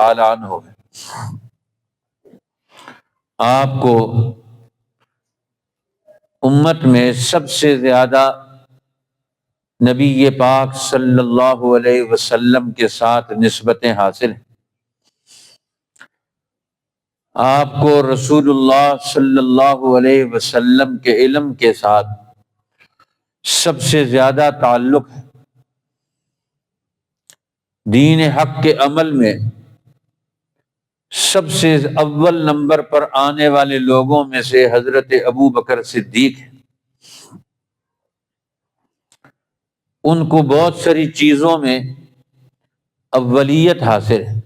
تعالی عنہ ہے۔ آپ کو امت میں سب سے زیادہ نبی پاک صلی اللہ علیہ وسلم کے ساتھ نسبتیں حاصل ہیں۔ آپ کو رسول اللہ صلی اللہ علیہ وسلم کے علم کے ساتھ سب سے زیادہ تعلق ہے۔ دین حق کے عمل میں سب سے اول نمبر پر آنے والے لوگوں میں سے حضرت ابو بکر صدیق ہیں۔ ان کو بہت ساری چیزوں میں اولیت حاصل ہے،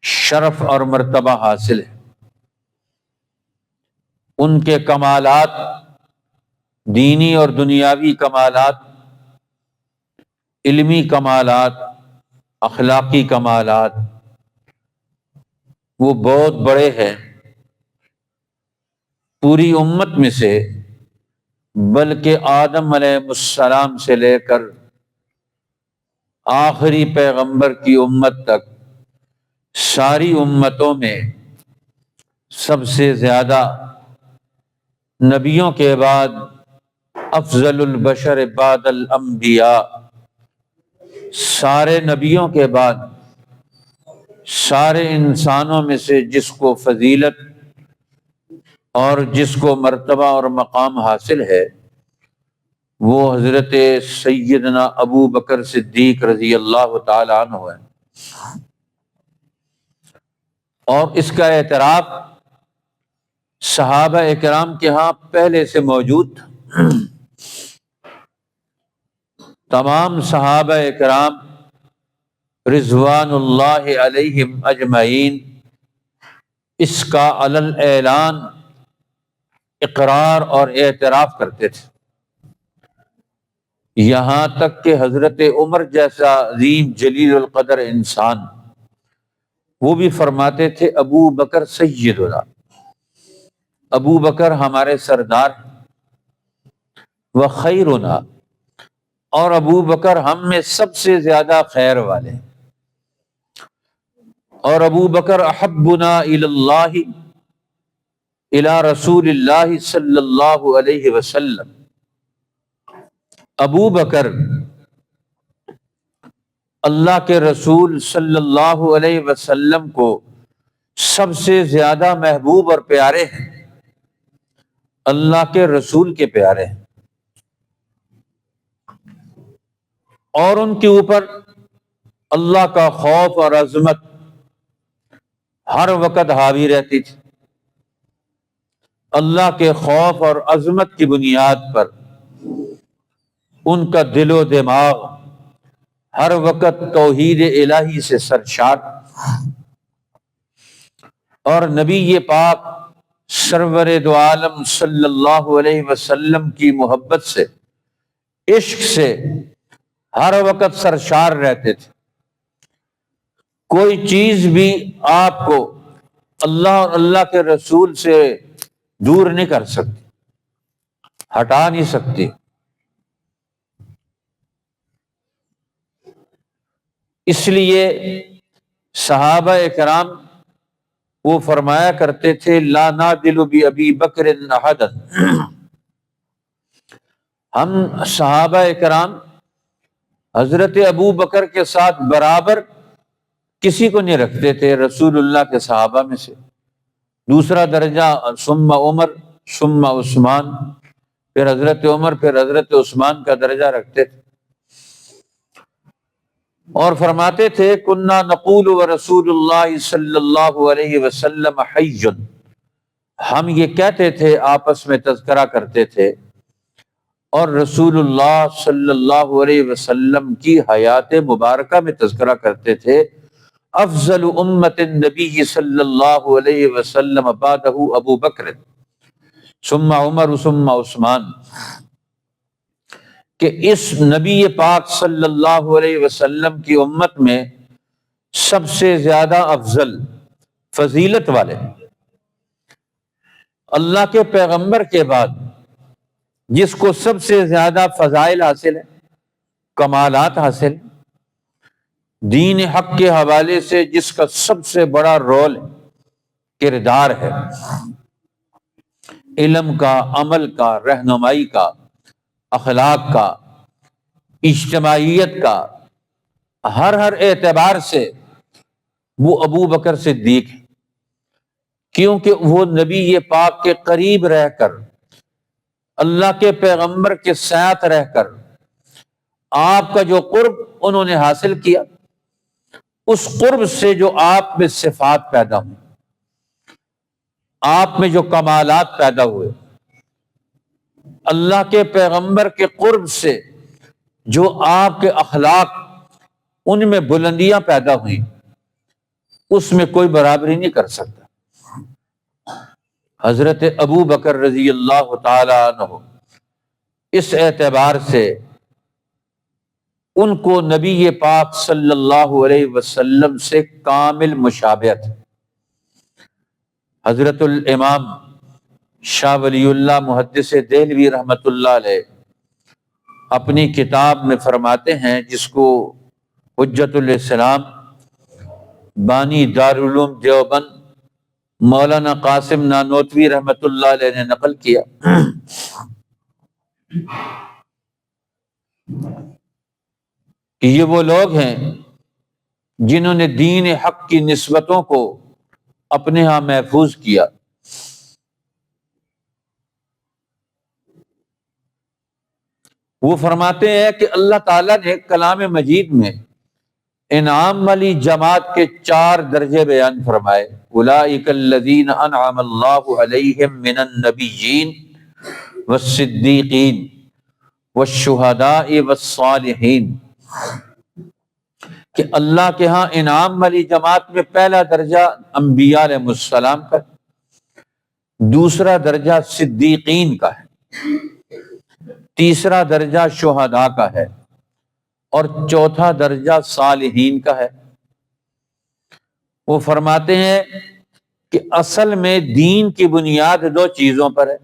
شرف اور مرتبہ حاصل ہے۔ ان کے کمالات، دینی اور دنیاوی کمالات، علمی کمالات، اخلاقی کمالات، وہ بہت بڑے ہیں۔ پوری امت میں سے، بلکہ آدم علیہ السلام سے لے کر آخری پیغمبر کی امت تک ساری امتوں میں سب سے زیادہ نبیوں کے بعد افضل البشر بعد الانبیاء، سارے نبیوں کے بعد سارے انسانوں میں سے جس کو فضیلت اور جس کو مرتبہ اور مقام حاصل ہے، وہ حضرت سیدنا ابو بکر صدیق رضی اللہ تعالی عنہ ہے۔ اور اس کا اعتراف صحابہ اکرام کے ہاں پہلے سے موجود تھا۔ تمام صحابہ اکرام رضوان اللہ علیہم اجمعین اس کا علی الاعلان اقرار اور اعتراف کرتے تھے، یہاں تک کہ حضرت عمر جیسا عظیم جلیل القدر انسان وہ بھی فرماتے تھے ابو بکر سیدنا، ابو بکر ہمارے سردار، وخیرنا، اور ابو بکر ہم میں سب سے زیادہ خیر والے، اور ابو بکر احبنا الی اللہ الی رسول اللہ صلی اللہ علیہ وسلم۔ ابو بکر اللہ کے رسول صلی اللہ علیہ وسلم کو سب سے زیادہ محبوب اور پیارے ہیں، اللہ کے رسول کے پیارے ہیں، اور ان کے اوپر اللہ کا خوف اور عظمت ہر وقت حاوی رہتی تھی۔ اللہ کے خوف اور عظمت کی بنیاد پر ان کا دل و دماغ ہر وقت توحید الہی سے سرشار، اور نبی پاک سرور دو عالم صلی اللہ علیہ وسلم کی محبت سے، عشق سے ہر وقت سرشار رہتے تھے۔ کوئی چیز بھی آپ کو اللہ اور اللہ کے رسول سے دور نہیں کر سکتی، ہٹا نہیں سکتی۔ اس لیے صحابہ اکرام وہ فرمایا کرتے تھے لا نادل بأبی بکر احدا، ہم صحابہ اکرام حضرت ابو بکر کے ساتھ برابر کسی کو نہیں رکھتے تھے رسول اللہ کے صحابہ میں سے۔ دوسرا درجہ ثم عمر ثم عثمان، پھر حضرت عمر پھر حضرت عثمان کا درجہ رکھتے تھے، اور فرماتے تھے کنا نقول ورسول اللہ صلی اللہ علیہ وسلم حی، ہم یہ کہتے تھے، آپس میں تذکرہ کرتے تھے، اور رسول اللہ صلی اللہ علیہ وسلم کی حیات مبارکہ میں تذکرہ کرتے تھے افضل امت النبی صلی اللہ علیہ وسلم بعدہ ابو بکر ثم عمر ثم عثمان، کہ اس نبی پاک صلی اللہ علیہ وسلم کی امت میں سب سے زیادہ افضل، فضیلت والے، اللہ کے پیغمبر کے بعد جس کو سب سے زیادہ فضائل حاصل ہے، کمالات حاصل ہیں، دین حق کے حوالے سے جس کا سب سے بڑا رول کردار ہے، علم کا، عمل کا، رہنمائی کا، اخلاق کا، اجتماعیت کا، ہر اعتبار سے وہ ابو بکر صدیق ہے، کیونکہ وہ نبی پاک کے قریب رہ کر، اللہ کے پیغمبر کے ساتھ رہ کر آپ کا جو قرب انہوں نے حاصل کیا، اس قرب سے جو آپ میں صفات پیدا ہوئی، آپ میں جو کمالات پیدا ہوئے، اللہ کے پیغمبر کے قرب سے جو آپ کے اخلاق، ان میں بلندیاں پیدا ہوئیں، اس میں کوئی برابری نہیں کر سکتا۔ حضرت ابو بکر رضی اللہ تعالی عنہ اس اعتبار سے ان کو نبی پاک صلی اللہ علیہ وسلم سے کامل مشابہت۔ حضرت الامام شاہ ولی اللہ محدث دہلوی رحمۃ اللہ علیہ اپنی کتاب میں فرماتے ہیں، جس کو حجت الاسلام بانی دارالعلوم دیوبند مولانا قاسم نانوتوی رحمۃ اللہ علیہ نے نقل کیا، کہ یہ وہ لوگ ہیں جنہوں نے دین حق کی نسبتوں کو اپنے ہاں محفوظ کیا۔ وہ فرماتے ہیں کہ اللہ تعالیٰ نے کلام مجید میں انعام والی جماعت کے 4 درجے بیان فرمائے، اولئک الذین انعم اللہ علیہم من النبیین والصدیقین والشہداء والصالحین، کہ اللہ کے ہاں انعام والی جماعت میں پہلا درجہ انبیاء علیہ السلام کا ہے، دوسرا درجہ صدیقین کا ہے، تیسرا درجہ شہداء کا ہے، اور چوتھا درجہ صالحین کا ہے۔ وہ فرماتے ہیں کہ اصل میں دین کی بنیاد 2 چیزوں پر ہے،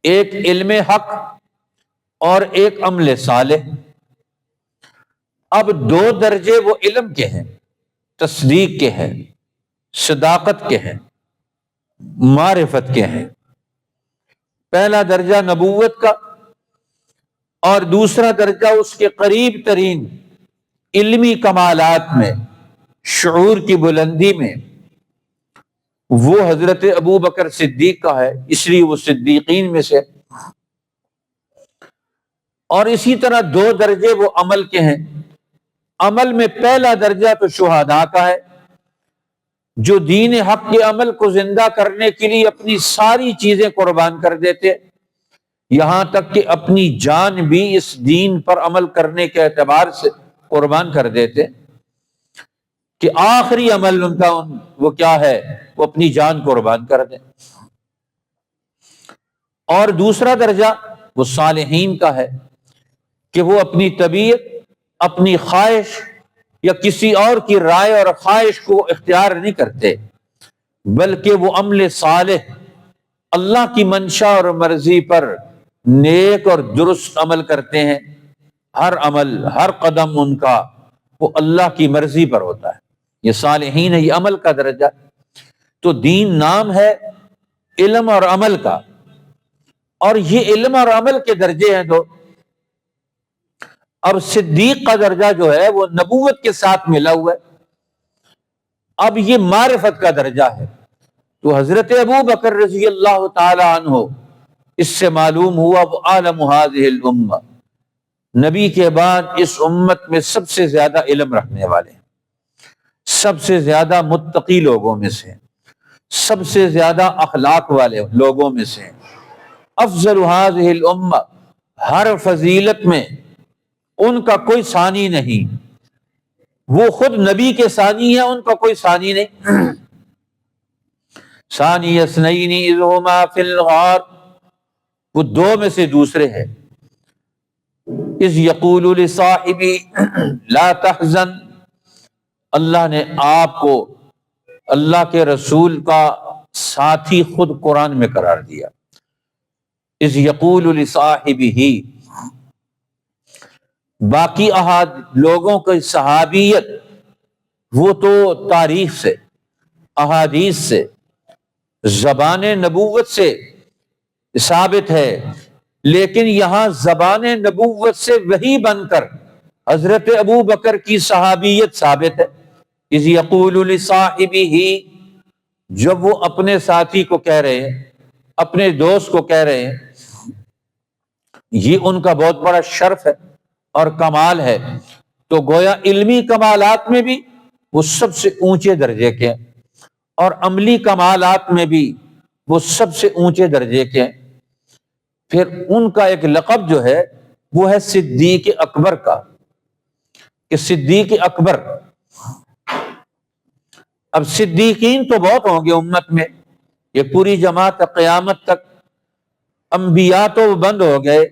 ایک علم حق اور ایک عمل صالح۔ اب 2 درجے وہ علم کے ہیں، تصدیق کے ہیں، صداقت کے ہیں، معرفت کے ہیں۔ پہلا درجہ نبوت کا اور دوسرا درجہ اس کے قریب ترین علمی کمالات میں، شعور کی بلندی میں، وہ حضرت ابو بکر صدیق کا ہے، اس لیے وہ صدیقین میں سے۔ اور اسی طرح 2 درجے وہ عمل کے ہیں۔ عمل میں پہلا درجہ تو شہداء کا ہے، جو دین حق کے عمل کو زندہ کرنے کے لیے اپنی ساری چیزیں قربان کر دیتے، یہاں تک کہ اپنی جان بھی اس دین پر عمل کرنے کے اعتبار سے قربان کر دیتے، کہ آخری عمل ان کا وہ کیا ہے، وہ اپنی جان قربان کر دیں۔ اور دوسرا درجہ وہ صالحین کا ہے، کہ وہ اپنی طبیعت، اپنی خواہش یا کسی اور کی رائے اور خواہش کو اختیار نہیں کرتے، بلکہ وہ عمل صالح، اللہ کی منشا اور مرضی پر نیک اور درست عمل کرتے ہیں۔ ہر عمل، ہر قدم ان کا وہ اللہ کی مرضی پر ہوتا ہے۔ یہ صالحین ہے، یہ عمل کا درجہ۔ تو دین نام ہے علم اور عمل کا، اور یہ علم اور عمل کے درجے ہیں 2۔ اور صدیق کا درجہ جو ہے وہ نبوت کے ساتھ ملا ہوا ہے۔ اب یہ معرفت کا درجہ ہے۔ تو حضرت ابو بکر رضی اللہ تعالی عنہ، اس سے معلوم ہوا وہ عالم هذه الامہ، نبی کے بعد اس امت میں سب سے زیادہ علم رکھنے والے، سب سے زیادہ متقی لوگوں میں سے، سب سے زیادہ اخلاق والے لوگوں میں سے، افضل هذه الامہ، ہر فضیلت میں ان کا کوئی ثانی نہیں، وہ خود نبی کے ثانی ہیں، ان کا کوئی ثانی نہیں۔ ثانی اثنین اذ ہما فی الغار، وہ 2 میں سے دوسرے ہیں۔ اذ یقول لصاحبہ لا تحزن، اللہ نے آپ کو اللہ کے رسول کا ساتھی خود قرآن میں قرار دیا۔ اذ یقول لصاحبہ، باقی لوگوں کی صحابیت وہ تو تاریخ سے، احادیث سے، زبان نبوت سے ثابت ہے، لیکن یہاں زبان نبوت سے وحی بن کر حضرت ابو بکر کی صحابیت ثابت ہے۔ اذ یقول لصاحبہ، جب وہ اپنے ساتھی کو کہہ رہے ہیں، اپنے دوست کو کہہ رہے ہیں، یہ ان کا بہت بڑا شرف ہے اور کمال ہے، تو گویا علمی کمالات میں بھی وہ سب سے اونچے درجے کے ہیں، اور عملی کمالات میں بھی وہ سب سے اونچے درجے کے ہیں۔ پھر ان کا ایک لقب جو ہے وہ ہے صدیق اکبر کا، کہ صدیق اکبر۔ اب صدیقین تو بہت ہوں گے امت میں، یہ پوری جماعت قیامت تک، انبیاء تو بند ہو گئے،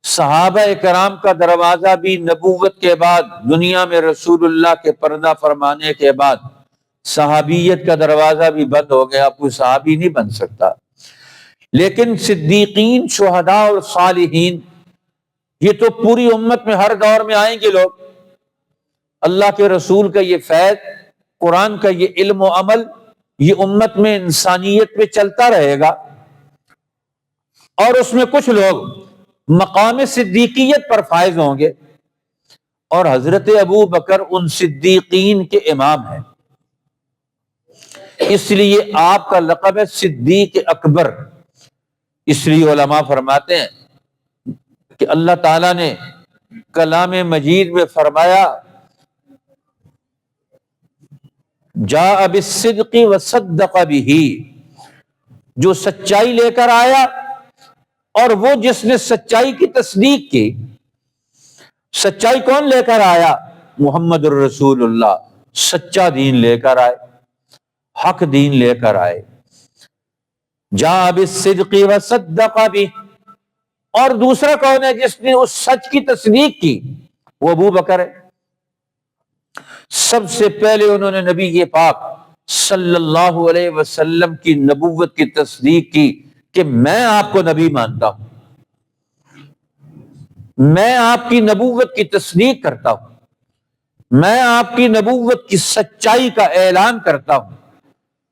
صحابہ کرام کا دروازہ بھی نبوت کے بعد، دنیا میں رسول اللہ کے پردہ فرمانے کے بعد صحابیت کا دروازہ بھی بند ہو گیا، کوئی صحابی نہیں بن سکتا۔ لیکن صدیقین، شہداء اور صالحین، یہ تو پوری امت میں ہر دور میں آئیں گے لوگ۔ اللہ کے رسول کا یہ فیض، قرآن کا یہ علم و عمل، یہ امت میں، انسانیت میں چلتا رہے گا، اور اس میں کچھ لوگ مقام صدیقیت پر فائز ہوں گے، اور حضرت ابو بکر ان صدیقین کے امام ہیں، اس لیے آپ کا لقب ہے صدیق اکبر۔ اس لیے علماء فرماتے ہیں کہ اللہ تعالیٰ نے کلام مجید میں فرمایا جاء بالصدق وصدق به، جو سچائی لے کر آیا اور وہ جس نے سچائی کی تصدیق کی۔ سچائی کون لے کر آیا؟ محمد الرسول اللہ، سچا دین لے کر آئے، حق دین لے کر آئے۔ جاء بالصدق وصدق به، اور دوسرا کون ہے جس نے اس سچ کی تصدیق کی؟ وہ ابو بکر ہے۔ سب سے پہلے انہوں نے نبی پاک صلی اللہ علیہ وسلم کی نبوت کی تصدیق کی کہ میں آپ کو نبی مانتا ہوں، میں آپ کی نبوت کی تصدیق کرتا ہوں، میں آپ کی نبوت کی سچائی کا اعلان کرتا ہوں،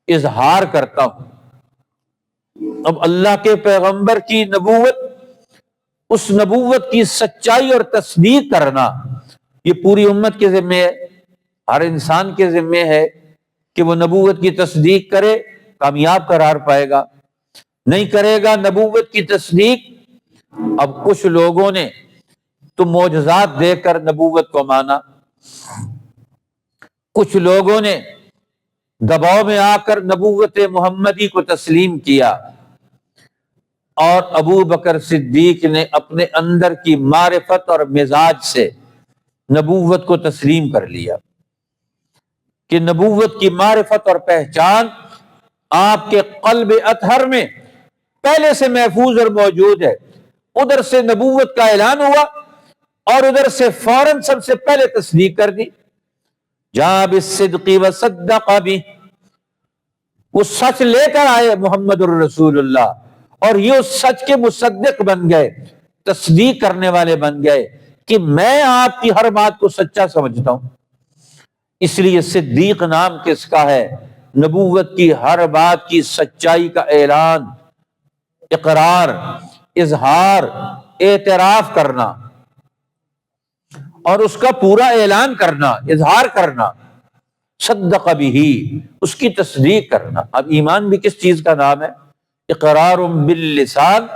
اظہار کرتا ہوں۔ اب اللہ کے پیغمبر کی نبوت، اس نبوت کی سچائی اور تصدیق کرنا، یہ پوری امت کے ذمہ ہے، ہر انسان کے ذمہ ہے کہ وہ نبوت کی تصدیق کرے، کامیاب قرار پائے گا۔ نہیں کرے گا نبوت کی تصدیق، اب کچھ لوگوں نے تو معجزات دیکھ کر نبوت کو مانا، کچھ لوگوں نے دباؤ میں آ کر نبوت محمدی کو تسلیم کیا، اور ابو بکر صدیق نے اپنے اندر کی معرفت اور مزاج سے نبوت کو تسلیم کر لیا، کہ نبوت کی معرفت اور پہچان آپ کے قلب اطہر میں پہلے سے محفوظ اور موجود ہے۔ ادھر سے نبوت کا اعلان ہوا اور ادھر سے فوراً سب سے پہلے تصدیق کر دی۔ جاء بالصدق وصدق به، وہ سچ لے کر آئے محمد الرسول اللہ، اور یہ اس سچ کے مصدق بن گئے، تصدیق کرنے والے بن گئے کہ میں آپ کی ہر بات کو سچا سمجھتا ہوں۔ اس لیے صدیق نام کس کا ہے؟ نبوت کی ہر بات کی سچائی کا اعلان، اقرار، اظہار، اعتراف کرنا، اور اس کا پورا اعلان کرنا، اظہار کرنا، صدق بھی، اس کی تصدیق کرنا۔ اب ایمان بھی کس چیز کا نام ہے؟ اقرار باللسان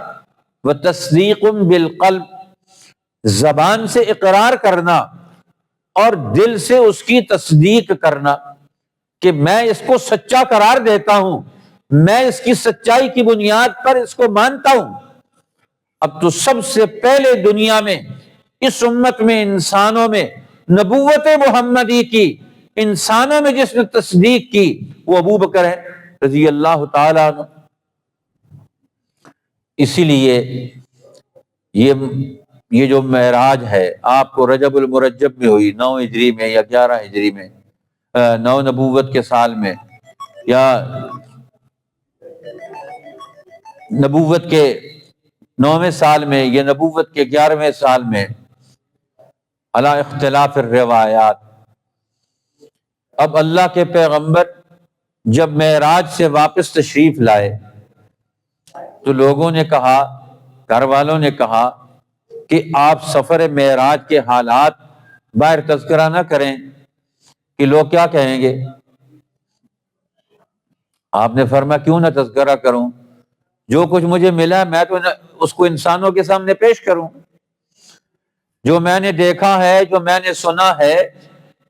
و تصدیق بالقلب، زبان سے اقرار کرنا اور دل سے اس کی تصدیق کرنا کہ میں اس کو سچا قرار دیتا ہوں، میں اس کی سچائی کی بنیاد پر اس کو مانتا ہوں۔ اب تو سب سے پہلے دنیا میں، اس امت میں، انسانوں میں نبوت محمدی کی، انسانوں میں جس نے تصدیق کی، وہ ابو بکر ہے رضی اللہ تعالیٰ عنہ۔ اسی لیے یہ جو معراج ہے آپ کو رجب المرجب میں ہوئی، 9 ہجری میں یا 11 ہجری میں، 9 نبوت کے سال میں، یا نبوت کے 9ویں سال میں، یا نبوت کے 11ویں سال میں، علی اختلاف الروایات۔ اب اللہ کے پیغمبر جب معراج سے واپس تشریف لائے تو لوگوں نے کہا، گھر والوں نے کہا کہ آپ سفر معراج کے حالات باہر تذکرہ نہ کریں کہ لوگ کیا کہیں گے۔ آپ نے فرمایا کیوں نہ تذکرہ کروں، جو کچھ مجھے ملا میں تو اس کو انسانوں کے سامنے پیش کروں، جو میں نے دیکھا ہے، جو میں نے سنا ہے،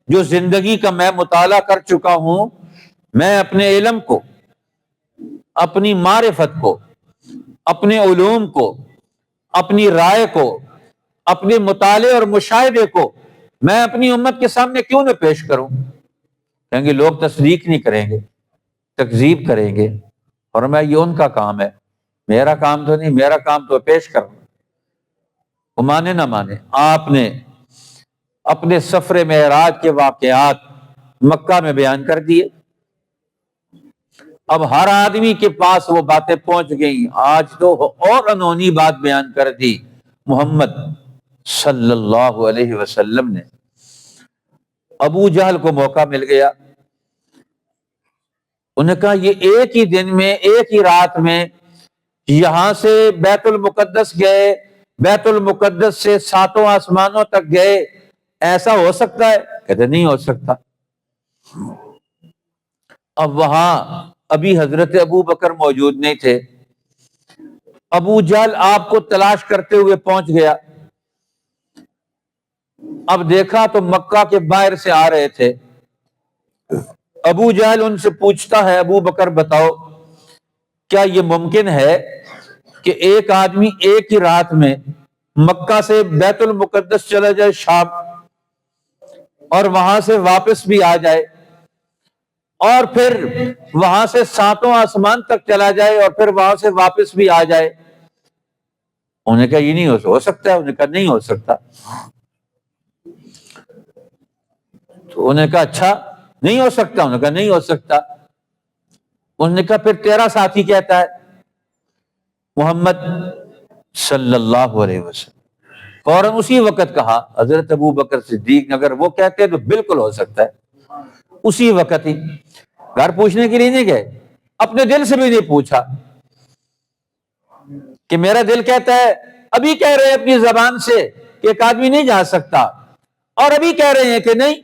جو زندگی کا میں مطالعہ کر چکا ہوں، میں اپنے علم کو، اپنی معرفت کو، اپنے علوم کو، اپنی رائے کو، اپنے مطالعے اور مشاہدے کو میں اپنی امت کے سامنے کیوں نہ پیش کروں۔ کہیں گے لوگ تصدیق نہیں کریں گے، تکذیب کریں گے، اور میں یہ ان کا کام ہے، میرا کام تو نہیں، میرا کام تو پیش کرنا۔ وہ مانے نہ مانے، آپ نے اپنے سفر معراج کے واقعات مکہ میں بیان کر دیے۔ اب ہر آدمی کے پاس وہ باتیں پہنچ گئیں۔ آج تو اور انہونی بات بیان کر دی محمد صلی اللہ علیہ وسلم نے۔ ابو جہل کو موقع مل گیا، انہوں نے کہا یہ ایک ہی دن میں، ایک ہی رات میں یہاں سے بیت المقدس گئے، بیت المقدس سے 7 آسمانوں تک گئے، ایسا ہو سکتا ہے؟ کہتے نہیں ہو سکتا۔ اب وہاں ابھی حضرت ابو بکر موجود نہیں تھے، ابو جہل آپ کو تلاش کرتے ہوئے پہنچ گیا۔ اب دیکھا تو مکہ کے باہر سے آ رہے تھے۔ ابو جہل ان سے پوچھتا ہے ابو بکر بتاؤ کیا یہ ممکن ہے کہ ایک آدمی ایک ہی رات میں مکہ سے بیت المقدس چلا جائے شام، اور وہاں سے واپس بھی آ جائے، اور پھر وہاں سے 7 آسمان تک چلا جائے، اور پھر وہاں سے واپس بھی آ جائے؟ انہوں نے کہا یہ نہیں ہو سکتا ہے۔ انہوں نے کہا نہیں ہو سکتا۔ تو انہوں نے کہا اچھا نہیں ہو سکتا؟ انہوں نے کہا نہیں ہو سکتا۔ انہوں نے کہا پھر تیرا ساتھی کہتا ہے محمد صلی اللہ علیہ وسلم۔ فوراً اسی وقت کہا حضرت ابو بکر صدیق نے اگر وہ کہتے ہیں تو بالکل ہو سکتا ہے۔ اسی وقت ہی، گھر پوچھنے کے لیے نہیں گئے، اپنے دل سے بھی نہیں پوچھا کہ میرا دل کہتا ہے، ابھی کہہ رہے ہیں اپنی زبان سے کہ ایک آدمی نہیں جا سکتا، اور ابھی کہہ رہے ہیں کہ نہیں،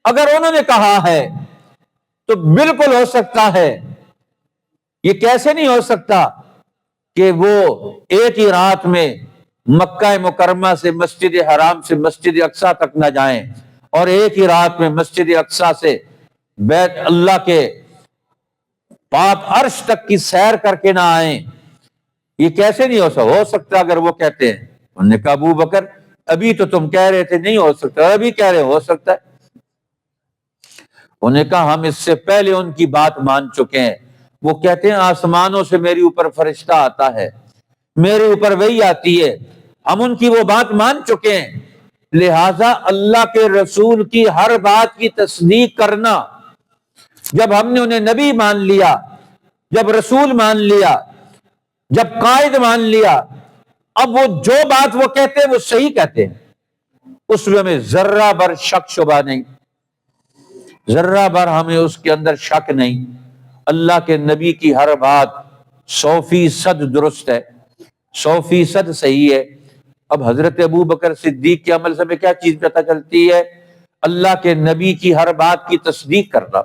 اگر انہوں نے کہا ہے تو بالکل ہو سکتا ہے۔ یہ کیسے نہیں ہو سکتا کہ وہ ایک ہی رات میں مکہ مکرمہ سے مسجد حرام سے مسجد اقصی تک نہ جائیں، اور ایک ہی رات میں مسجد اقصی سے بیت اللہ کے پاک عرش تک کی سیر کر کے نہ آئیں؟ یہ کیسے نہیں ہو سکتا اگر وہ کہتے ہیں؟ انہوں نے کہا ابو بکر ابھی تو تم کہہ رہے تھے نہیں ہو سکتا، ابھی کہہ رہے ہو سکتا ہے۔ انہوں نے کہا ہم اس سے پہلے ان کی بات مان چکے ہیں، وہ کہتے ہیں آسمانوں سے میرے اوپر فرشتہ آتا ہے، میرے اوپر وحی آتی ہے، ہم ان کی وہ بات مان چکے ہیں، لہذا اللہ کے رسول کی ہر بات کی تصدیق کرنا، جب ہم نے انہیں نبی مان لیا، جب رسول مان لیا، جب قائد مان لیا، اب وہ جو بات وہ کہتے ہیں وہ صحیح کہتے ہیں، اس میں ہمیں ذرہ بھر شک شبہ نہیں، ذرہ بھر ہمیں اس کے اندر شک نہیں۔ اللہ کے نبی کی ہر بات 100% درست ہے، 100% صحیح ہے۔ اب حضرت ابو بکر صدیق کے عمل سے ہمیں کیا چیز پتہ چلتی ہے؟ اللہ کے نبی کی ہر بات کی تصدیق کرنا۔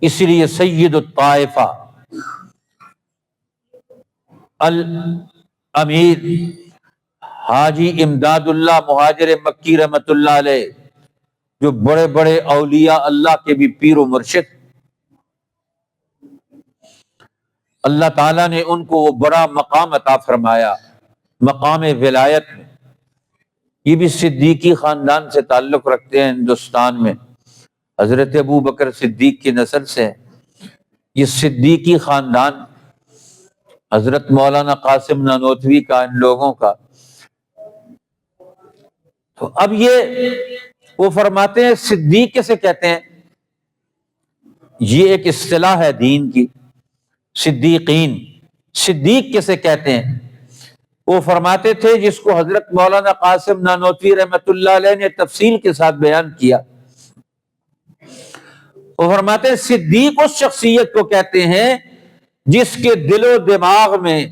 اس لیے سید الطائفہ الامیر حاجی امداد اللہ مہاجر مکی رحمت اللہ علیہ، جو بڑے بڑے اولیاء اللہ کے بھی پیر و مرشد، اللہ تعالیٰ نے ان کو وہ بڑا مقام عطا فرمایا، مقام ولایت میں۔ یہ بھی صدیقی خاندان سے تعلق رکھتے ہیں ہندوستان میں، حضرت ابو بکر صدیق کی نسل سے یہ صدیقی خاندان، حضرت مولانا قاسم نانوتوی کا، ان لوگوں کا۔ تو اب یہ وہ فرماتے ہیں صدیق کیسے کہتے ہیں؟ یہ ایک اصطلاح ہے دین کی، صدیقین، صدیق کیسے کہتے ہیں؟ وہ فرماتے تھے، جس کو حضرت مولانا قاسم نانوتوی رحمۃ اللہ علیہ نے تفصیل کے ساتھ بیان کیا، وہ فرماتے ہیں صدیق اس شخصیت کو کہتے ہیں جس کے دل و دماغ میں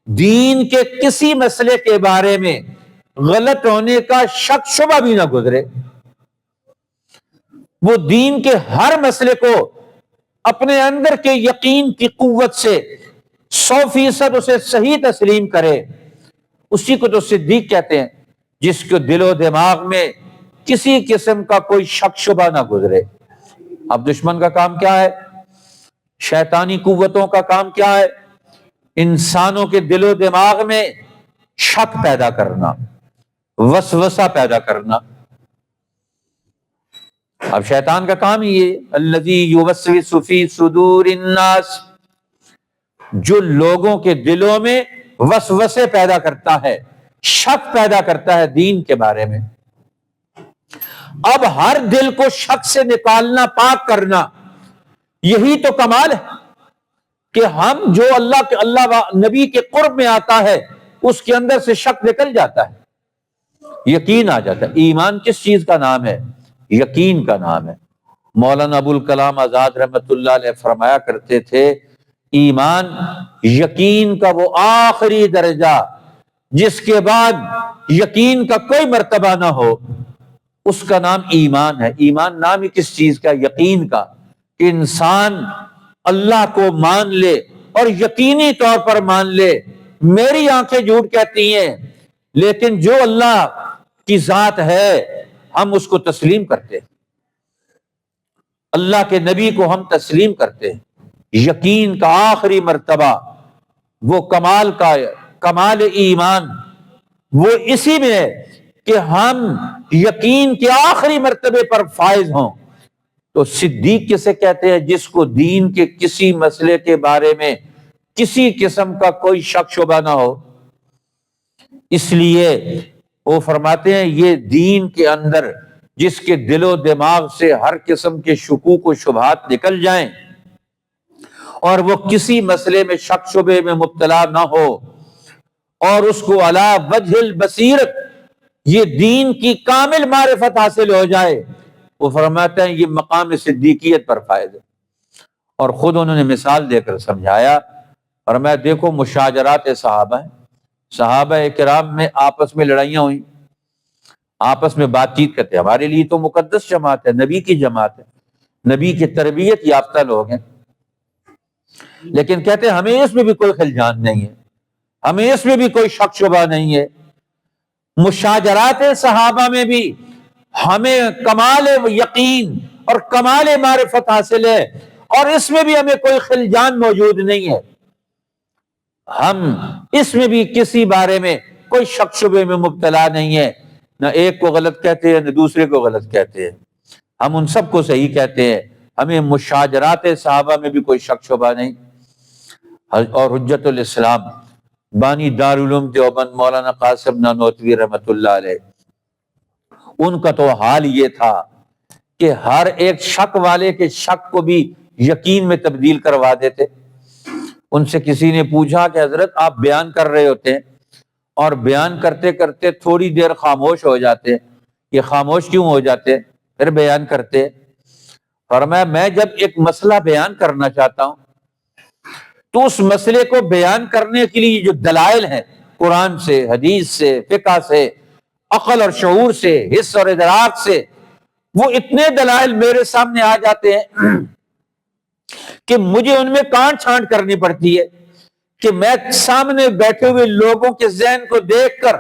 دین کے کسی مسئلے کے بارے میں غلط ہونے کا شک شبہ بھی نہ گزرے، وہ دین کے ہر مسئلے کو اپنے اندر کے یقین کی قوت سے 100% اسے صحیح تسلیم کرے، اسی کو تو صدیق کہتے ہیں، جس کے دل و دماغ میں کسی قسم کا کوئی شک شبہ نہ گزرے۔ اب دشمن کا کام کیا ہے؟ شیطانی قوتوں کا کام کیا ہے؟ انسانوں کے دل و دماغ میں شک پیدا کرنا، وسوسہ پیدا کرنا۔ اب شیطان کا کام ہی یہ الذی یوسوس فی صدور الناس، جو لوگوں کے دلوں میں وسوسے پیدا کرتا ہے، شک پیدا کرتا ہے دین کے بارے میں۔ اب ہر دل کو شک سے نکالنا، پاک کرنا، یہی تو کمال ہے کہ ہم جو اللہ نبی کے قرب میں آتا ہے اس کے اندر سے شک نکل جاتا ہے، یقین آ جاتا ہے۔ ایمان کس چیز کا نام ہے؟ یقین کا نام ہے۔ مولانا ابوالکلام آزاد رحمۃ اللہ علیہ فرمایا کرتے تھے، ایمان یقین کا وہ آخری درجہ جس کے بعد یقین کا کوئی مرتبہ نہ ہو، اس کا نام ایمان ہے۔ ایمان نام ہی کس چیز کا؟ یقین کا، کہ انسان اللہ کو مان لے اور یقینی طور پر مان لے۔ میری آنکھیں جھوٹ کہتی ہیں لیکن جو اللہ کی ذات ہے ہم اس کو تسلیم کرتے ہیں، اللہ کے نبی کو ہم تسلیم کرتے ہیں۔ یقین کا آخری مرتبہ، وہ کمال ایمان وہ اسی میں ہے کہ ہم یقین کے آخری مرتبے پر فائز ہوں۔ تو صدیق کسے کہتے ہیں؟ جس کو دین کے کسی مسئلے کے بارے میں کسی قسم کا کوئی شک شبہ نہ ہو۔ اس لیے وہ فرماتے ہیں یہ دین کے اندر جس کے دل و دماغ سے ہر قسم کے شکوک و شبہات نکل جائیں اور وہ کسی مسئلے میں شک شبے میں مبتلا نہ ہو اور اس کو علی وجہ البصیرت یہ دین کی کامل معرفت حاصل ہو جائے، وہ فرماتے ہیں یہ مقام صدیقیت پر فائز ہے۔ اور خود انہوں نے مثال دے کر سمجھایا، اور میں دیکھو مشاجرات صحابہ ہیں، صحابہ کرام میں آپس میں لڑائیاں ہوئیں، آپس میں بات چیت کرتے ہیں۔ ہمارے لیے تو مقدس جماعت ہے، نبی کی جماعت ہے، نبی کی تربیت یافتہ لوگ ہیں، لیکن کہتے ہیں ہمیں اس میں بھی کوئی خلجان نہیں ہے، ہمیں اس میں بھی کوئی شک شبہ نہیں ہے۔ مشاجرات صحابہ میں بھی ہمیں کمال یقین اور کمال معرفت حاصل ہے اور اس میں بھی ہمیں کوئی خلجان موجود نہیں ہے، ہم اس میں بھی کسی بارے میں کوئی شک شبے میں مبتلا نہیں ہے، نہ ایک کو غلط کہتے ہیں نہ دوسرے کو غلط کہتے ہیں، ہم ان سب کو صحیح کہتے ہیں۔ ہمیں مشاجرات صحابہ میں بھی کوئی شک شبہ نہیں۔ اور حجت الاسلام بانی دارالعلوم دیوبند مولانا قاسم نانوتوی رحمۃ اللہ علیہ، ان کا تو حال یہ تھا کہ ہر ایک شک والے کے شک کو بھی یقین میں تبدیل کروا دیتے۔ ان سے کسی نے پوچھا کہ حضرت آپ بیان کر رہے ہوتے ہیں اور بیان کرتے کرتے تھوڑی دیر خاموش ہو جاتے، یہ خاموش کیوں ہو جاتے پھر بیان کرتے؟ فرمایا میں جب ایک مسئلہ بیان کرنا چاہتا ہوں تو اس مسئلے کو بیان کرنے کے لیے جو دلائل ہیں قرآن سے، حدیث سے، فقہ سے، عقل اور شعور سے، حس اور ادراک سے، وہ اتنے دلائل میرے سامنے آ جاتے ہیں کہ مجھے ان میں کانٹ چھانٹ کرنی پڑتی ہے کہ میں سامنے بیٹھے ہوئے لوگوں کے ذہن کو دیکھ کر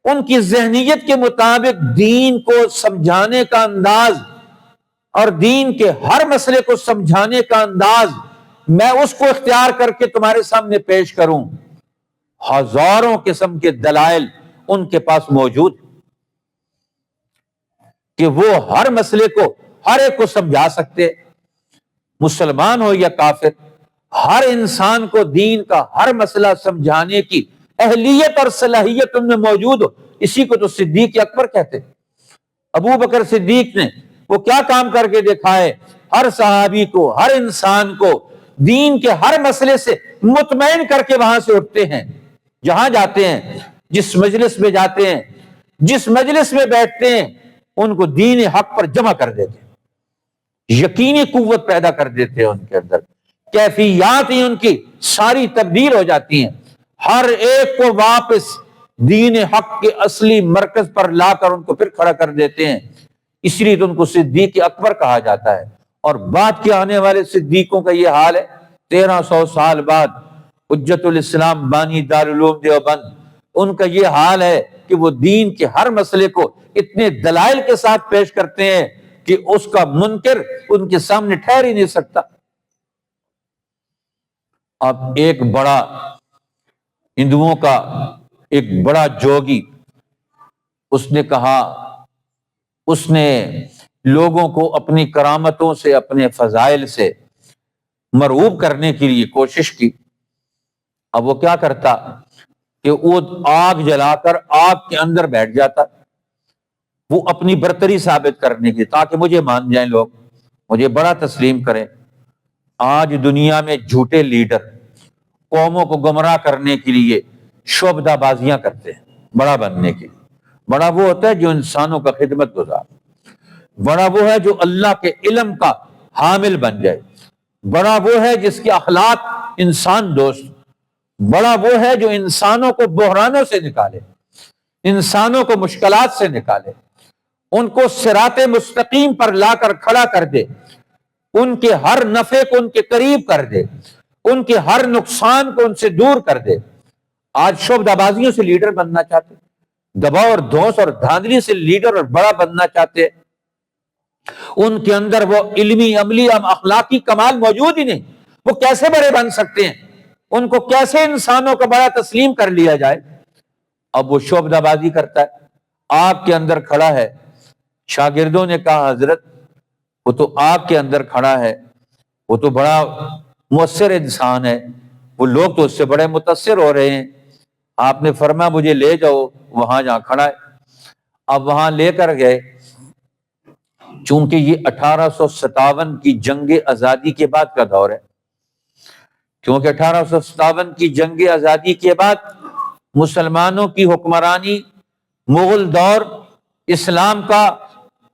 ان کی ذہنیت کے مطابق دین کو سمجھانے کا انداز اور دین کے ہر مسئلے کو سمجھانے کا انداز میں اس کو اختیار کر کے تمہارے سامنے پیش کروں۔ ہزاروں قسم کے دلائل ان کے پاس موجود کہ وہ ہر مسئلے کو ہر ایک کو سمجھا سکتے، مسلمان ہو یا کافر، ہر انسان کو دین کا ہر مسئلہ سمجھانے کی اہلیت اور صلاحیت ان میں موجود ہو۔ اسی کو تو صدیق اکبر کہتے۔ ابو بکر صدیق نے وہ کیا کام کر کے دکھائے؟ ہر صحابی کو، ہر انسان کو دین کے ہر مسئلے سے مطمئن کر کے وہاں سے اٹھتے ہیں۔ جہاں جاتے ہیں، جس مجلس میں جاتے ہیں، جس مجلس میں بیٹھتے ہیں، ان کو دین حق پر جمع کر دیتے ہیں، یقینی قوت پیدا کر دیتے ہیں ان کے اندر، کیفیات ہی ان کی ساری تبدیل ہو جاتی ہیں، ہر ایک کو واپس دین حق کے اصلی مرکز پر لا کر ان کو پھر کھڑا کر دیتے ہیں۔ اس لیے تو ان کو صدیق اکبر کہا جاتا ہے۔ اور بعد کے آنے والے صدیقوں کا یہ حال ہے، 1300 سال بعد حجت الاسلام بانی دارالعلوم دیوبند، ان کا یہ حال ہے کہ وہ دین کے ہر مسئلے کو اتنے دلائل کے ساتھ پیش کرتے ہیں کہ اس کا منکر ان کے سامنے ٹھہر ہی نہیں سکتا۔ اب ایک بڑا ہندوؤں کا ایک بڑا جوگی، اس نے کہا، اس نے لوگوں کو اپنی کرامتوں سے، اپنے فضائل سے مرعوب کرنے کے لیے کوشش کی۔ اب وہ کیا کرتا کہ وہ آگ جلا کر آگ کے اندر بیٹھ جاتا، وہ اپنی برتری ثابت کرنے کی، تاکہ مجھے مان جائیں لوگ، مجھے بڑا تسلیم کریں۔ آج دنیا میں جھوٹے لیڈر قوموں کو گمراہ کرنے کے لیے شعبدہ بازیاں کرتے ہیں بڑا بننے کے لیے۔ بڑا وہ ہوتا ہے جو انسانوں کا خدمت گزار، بڑا وہ ہے جو اللہ کے علم کا حامل بن جائے، بڑا وہ ہے جس کے اخلاق انسان دوست، بڑا وہ ہے جو انسانوں کو بحرانوں سے نکالے، انسانوں کو مشکلات سے نکالے، ان کو صراط مستقیم پر لا کر کھڑا کر دے، ان کے ہر نفع کو ان کے قریب کر دے، ان کے ہر نقصان کو ان سے دور کر دے۔ آج شعبدہ بازیوں سے لیڈر بننا چاہتے، دباؤ اور دھوس اور دھاندلی سے لیڈر اور بڑا بننا چاہتے، ان کے اندر وہ علمی، عملی، اخلاقی کمال موجود ہی نہیں، وہ کیسے بڑے بن سکتے ہیں؟ ان کو کیسے انسانوں کا بڑا تسلیم کر لیا جائے؟ اب وہ شعبدہ بازی کرتا ہے، آگ کے اندر کھڑا ہے۔ شاگردوں نے کہا حضرت وہ تو آگ کے اندر کھڑا ہے، وہ تو بڑا مؤثر انسان ہے، وہ لوگ تو اس سے بڑے متاثر ہو رہے ہیں۔ آپ نے فرمایا مجھے لے جاؤ وہاں جہاں کھڑا ہے۔ اب وہاں لے کر گئے، چونکہ یہ 1857 کی جنگ آزادی کے بعد کا دور ہے، کیونکہ 1857 کی جنگ آزادی کے بعد مسلمانوں کی حکمرانی، مغل دور، اسلام کا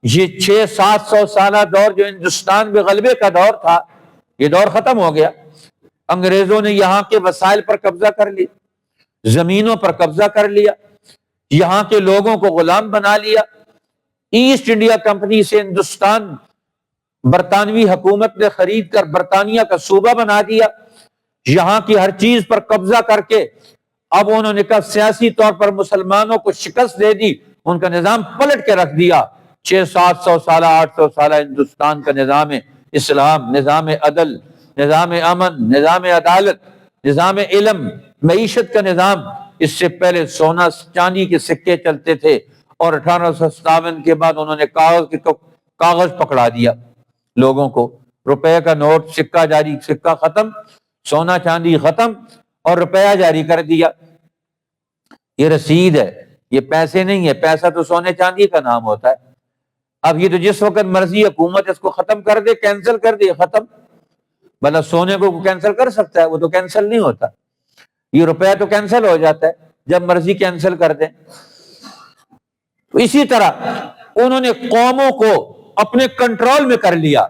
یہ 600-700 سالہ دور جو ہندوستان میں غلبے کا دور تھا، یہ دور ختم ہو گیا۔ انگریزوں نے یہاں کے وسائل پر قبضہ کر لیا، زمینوں پر قبضہ کر لیا، یہاں کے لوگوں کو غلام بنا لیا۔ ایسٹ انڈیا کمپنی سے ہندوستان برطانوی حکومت نے خرید کر برطانیہ کا صوبہ بنا دیا، یہاں کی ہر چیز پر قبضہ کر کے اب انہوں نے کہا سیاسی طور پر مسلمانوں کو شکست دے دی، ان کا نظام پلٹ کے رکھ دیا۔ 600-700 سالہ 800 سالہ ہندوستان کا نظام اسلام، نظام عدل، نظام امن، نظام عدالت، نظام علم، معیشت کا نظام، اس سے پہلے سونا چاندی کے سکے چلتے تھے، اور 1857 کے بعد انہوں نے کاغذ پکڑا دیا لوگوں کو، روپے کا نوٹ، سکہ جاری، سکہ ختم، سونا چاندی ختم، اور روپیہ جاری کر دیا۔ یہ رسید ہے، یہ پیسے نہیں ہے، پیسہ تو سونے چاندی کا نام ہوتا ہے۔ اب یہ تو جس وقت مرضی حکومت اس کو ختم کر دے، کینسل کر دے، ختم۔ بھلا سونے کو کینسل کر سکتا ہے؟ وہ تو کینسل نہیں ہوتا۔ یہ روپیہ تو کینسل ہو جاتا ہے جب مرضی کینسل کر دیں۔ تو اسی طرح انہوں نے قوموں کو اپنے کنٹرول میں کر لیا۔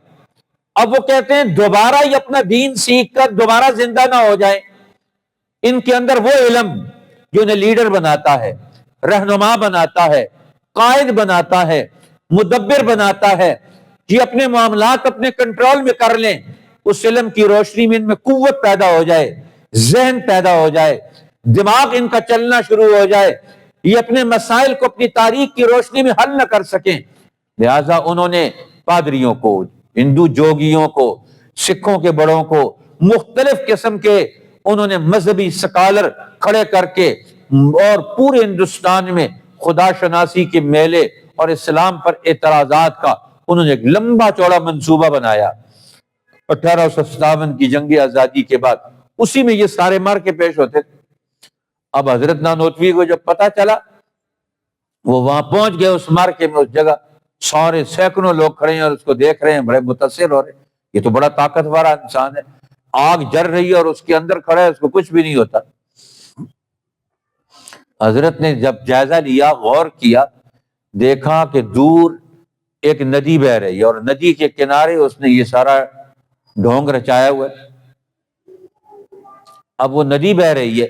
اب وہ کہتے ہیں دوبارہ یہ اپنا دین سیکھ کر دوبارہ زندہ نہ ہو جائیں۔ ان کے اندر وہ علم جو انہیں لیڈر بناتا ہے، رہنما بناتا ہے، قائد بناتا ہے، مدبر بناتا ہے، یہ اپنے معاملات اپنے کنٹرول میں کر لیں، اس علم کی روشنی میں ان میں قوت پیدا ہو جائے، ذہن پیدا ہو جائے، دماغ ان کا چلنا شروع ہو جائے، یہ اپنے مسائل کو اپنی تاریخ کی روشنی میں حل نہ کر سکیں۔ لہذا انہوں نے پادریوں کو، ہندو جوگیوں کو، سکھوں کے بڑوں کو، مختلف قسم کے انہوں نے مذہبی سکالر کھڑے کر کے اور پورے ہندوستان میں خدا شناسی کے میلے اور اسلام پر اعتراضات کا انہوں نے ایک لمبا چوڑا منصوبہ بنایا۔ 1857 کی جنگ آزادی کے بعد اسی میں یہ سارے مار کے پیش ہوتے تھے۔ اب حضرت نانوتوی کو جب پتا چلا، وہ وہاں پہنچ گئے اس مارکے میں، اس جگہ سارے سینکڑوں لوگ کھڑے ہیں اور اس کو دیکھ رہے ہیں، بڑے متاثر ہو رہے ہیں۔ یہ تو بڑا طاقتور انسان ہے، آگ جل رہی ہے اور اس کے اندر کھڑا ہے، اس کو کچھ بھی نہیں ہوتا۔ حضرت نے جب جائزہ لیا، غور کیا، دیکھا کہ دور ایک ندی بہ رہی ہے اور ندی کے کنارے اس نے یہ سارا ڈھونگ رچایا ہوا ہے۔ اب وہ ندی بہ رہی ہے،